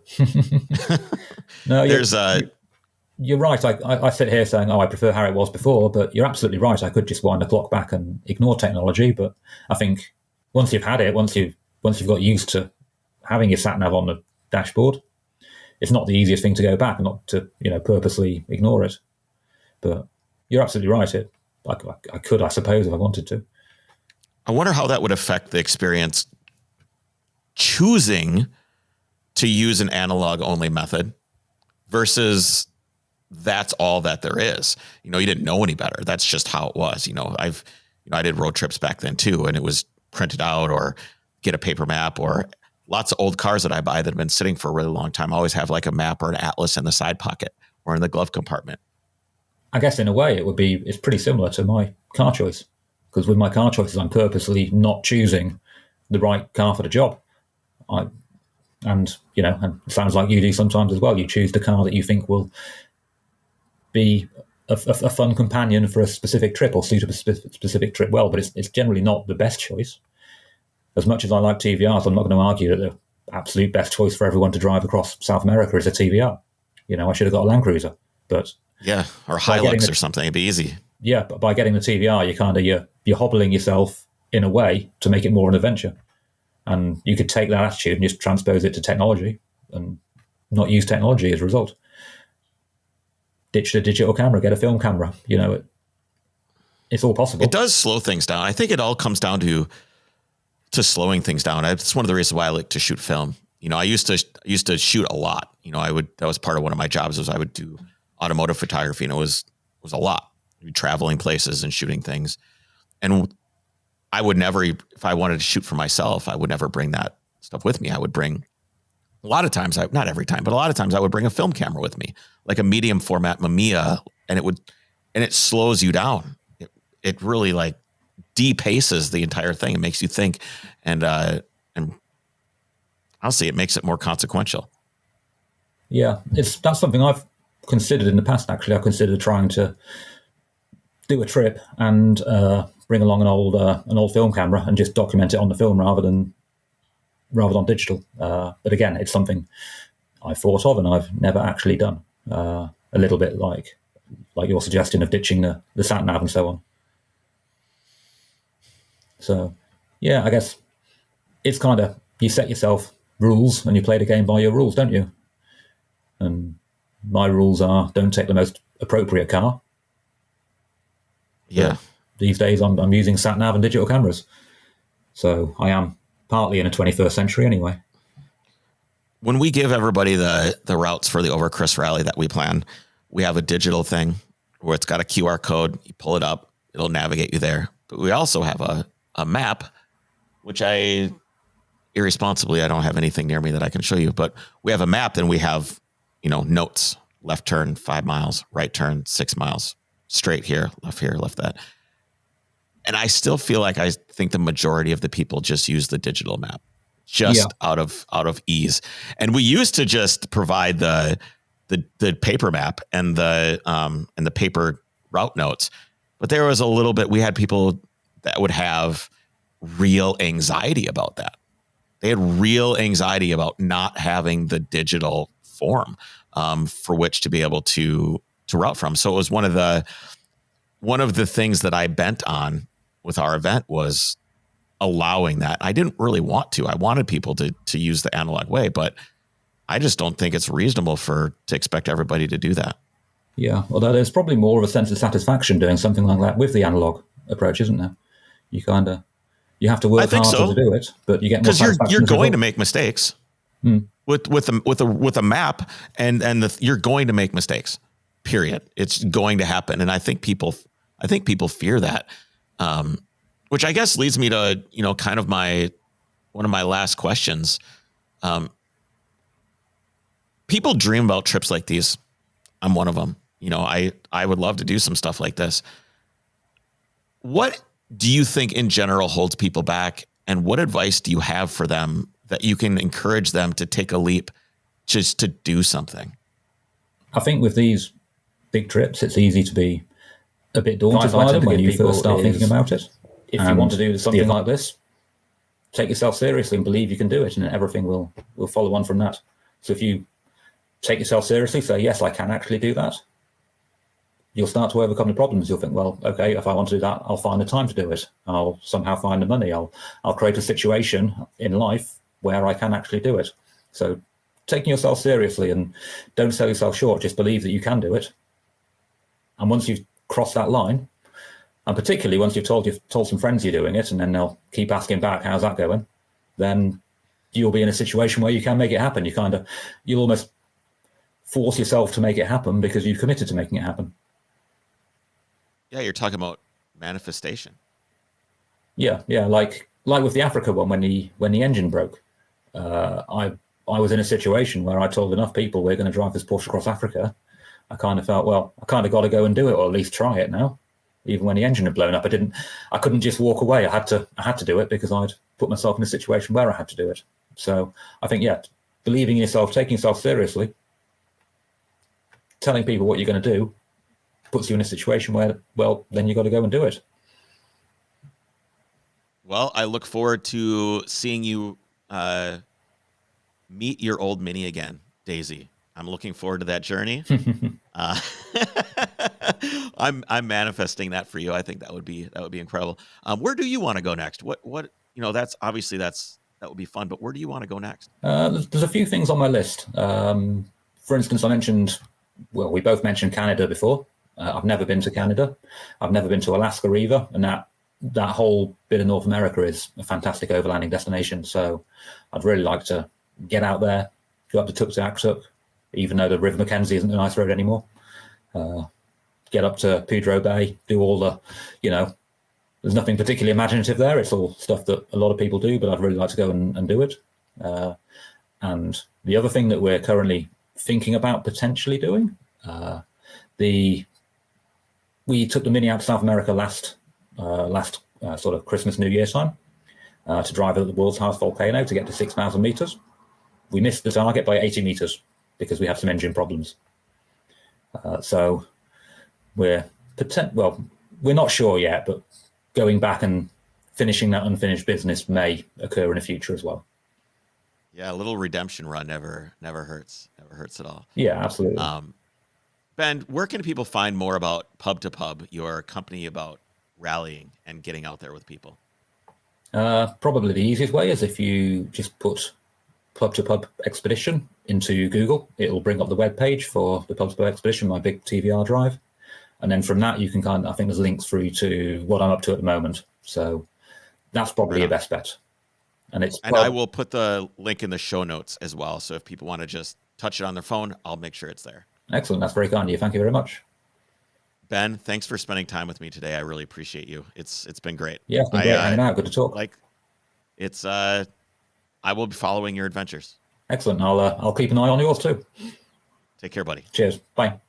B: No, you're right. I sit here saying, I prefer how it was before, but you're absolutely right. I could just wind the clock back and ignore technology. But I think once you've had it, once you've got used to having your sat nav on the dashboard, it's not the easiest thing to go back and not to purposely ignore it. But you're absolutely right. I could, I suppose, if I wanted to.
A: I wonder how that would affect the experience choosing to use an analog only method versus that's all that there is. You didn't know any better. That's just how it was. I did road trips back then too, and it was printed out or get a paper map, or lots of old cars that I buy that have been sitting for a really long time always have like a map or an atlas in the side pocket or in the glove compartment.
B: I guess in a way it's pretty similar to my car choice, because with my car choices, I'm purposely not choosing the right car for the job. And it sounds like you do sometimes as well. You choose the car that you think will be a fun companion for a specific trip or suit a specific trip well, but it's generally not the best choice. As much as I like TVRs, I'm not going to argue that the absolute best choice for everyone to drive across South America is a TVR. I should have got a Land Cruiser, but
A: yeah, or Hilux or something. It'd be easy.
B: Yeah, but by getting the TVR, you're hobbling yourself in a way to make it more an adventure. And you could take that attitude and just transpose it to technology and not use technology as a result. Ditch the digital camera, get a film camera. It's all possible.
A: It does slow things down. I think it all comes down to slowing things down. It's one of the reasons why I like to shoot film. I used to shoot a lot. That was part of one of my jobs was I would do automotive photography, and it was a lot. I'd be traveling places and shooting things. And I would never, if I wanted to shoot for myself, I would never bring that stuff with me. I would bring a lot of times, not every time, but a lot of times I would bring a film camera with me, like a medium format Mamiya, and it slows you down. It really like depaces the entire thing. It makes you think, and honestly, it makes it more consequential.
B: Yeah, that's something I've considered in the past. Actually, I've considered trying to do a trip and bring along an old film camera and just document it on the film rather than digital. But again, it's something I've thought of and I've never actually done. A little bit like your suggestion of ditching the sat nav and so on. So, yeah, I guess it's kind of, you set yourself rules and you play the game by your rules, don't you? And my rules are, don't take the most appropriate car.
A: Yeah.
B: But these days I'm using sat nav and digital cameras. So I am partly in a 21st century anyway.
A: When we give everybody the routes for the Overcrest rally that we plan, we have a digital thing where it's got a QR code. You pull it up, it'll navigate you there. But we also have a map, which I don't have anything near me that I can show you, but we have a map and we have, notes, left turn 5 miles, right turn 6 miles, straight here, left that. And I still feel like I think the majority of the people just use the digital map out of ease. And we used to just provide the paper map and the paper route notes, but there was a little bit, we had people that would have real anxiety about that. They had real anxiety about not having the digital form for which to be able to route from. So it was one of the things that I bent on with our event was allowing that. I didn't really want to. I wanted people to use the analog way, but I just don't think it's reasonable to expect everybody to do that.
B: Yeah, although there's probably more of a sense of satisfaction doing something like that with the analog approach, isn't there? You have to work harder to do it, but you get more satisfaction.
A: Because you're going to make mistakes with a map, and you're going to make mistakes. Period. It's going to happen, and I think people fear that, which I guess leads me to kind of one of my last questions. People dream about trips like these. I'm one of them. I would love to do some stuff like this. What do you think in general holds people back, and what advice do you have for them that you can encourage them to take a leap just to do something?
B: I think with these big trips, it's easy to be a bit daunted by them when you first start thinking about it. If you want to do something like this, take yourself seriously and believe you can do it, and everything will follow on from that. So if you take yourself seriously, say, yes, I can actually do that, you'll start to overcome the problems. You'll think, well, okay, if I want to do that, I'll find the time to do it. I'll somehow find the money. I'll create a situation in life where I can actually do it. So taking yourself seriously, and don't sell yourself short, just believe that you can do it. And once you've crossed that line, and particularly once you've told some friends you're doing it, and then they'll keep asking back, how's that going? Then you'll be in a situation where you can make it happen. You'll almost force yourself to make it happen because you've committed to making it happen.
A: Yeah, you're talking about manifestation.
B: Yeah, like with the Africa one, when the engine broke, I was in a situation where I told enough people we're going to drive this Porsche across Africa. I kind of felt, well, I kind of got to go and do it, or at least try it now. Even when the engine had blown up, I couldn't just walk away. I had to do it because I'd put myself in a situation where I had to do it. So I think, yeah, believing in yourself, taking yourself seriously, telling people what you're going to do, puts you in a situation where, well, then you got to go and do it.
A: Well, I look forward to seeing you meet your old Mini again, Daisy. I'm looking forward to that journey. I'm manifesting that for you. I think that would be incredible. Where do you want to go next? What that's obviously that would be fun, but where do you want to go next?
B: There's a few things on my list. For instance, we both mentioned Canada before. I've never been to Canada. I've never been to Alaska either, and that whole bit of North America is a fantastic overlanding destination. So I'd really like to get out there, go up to Tuktoyaktuk, even though the River Mackenzie isn't a nice road anymore. Get up to Pedro Bay, do all the, there's nothing particularly imaginative there. It's all stuff that a lot of people do, but I'd really like to go and do it. And the other thing that we're currently thinking about potentially doing, we took the Mini out to South America last sort of Christmas, New Year time to drive at the world's highest volcano to get to 6,000 meters. We missed the target by 80 meters because we had some engine problems. So we're not sure yet, but going back and finishing that unfinished business may occur in the future as well.
A: Yeah, a little redemption run never hurts. Never hurts at all.
B: Yeah, absolutely.
A: Ben, where can people find more about Pub to Pub, your company about rallying and getting out there with people?
B: Probably the easiest way is if you just put Pub to Pub Expedition into Google. It'll bring up the web page for the Pub to Pub Expedition, my big TVR drive. And then from that, you can I think there's links through to what I'm up to at the moment. So that's probably your best bet. And
A: I will put the link in the show notes as well. So if people want to just touch it on their phone, I'll make sure it's there.
B: Excellent. That's very kind of you. Thank you very much.
A: Ben, thanks for spending time with me today. I really appreciate you. It's been great.
B: Yeah, it's been great hanging out. Good to talk.
A: I will be following your adventures.
B: Excellent. I'll keep an eye on yours too.
A: Take care, buddy.
B: Cheers. Bye.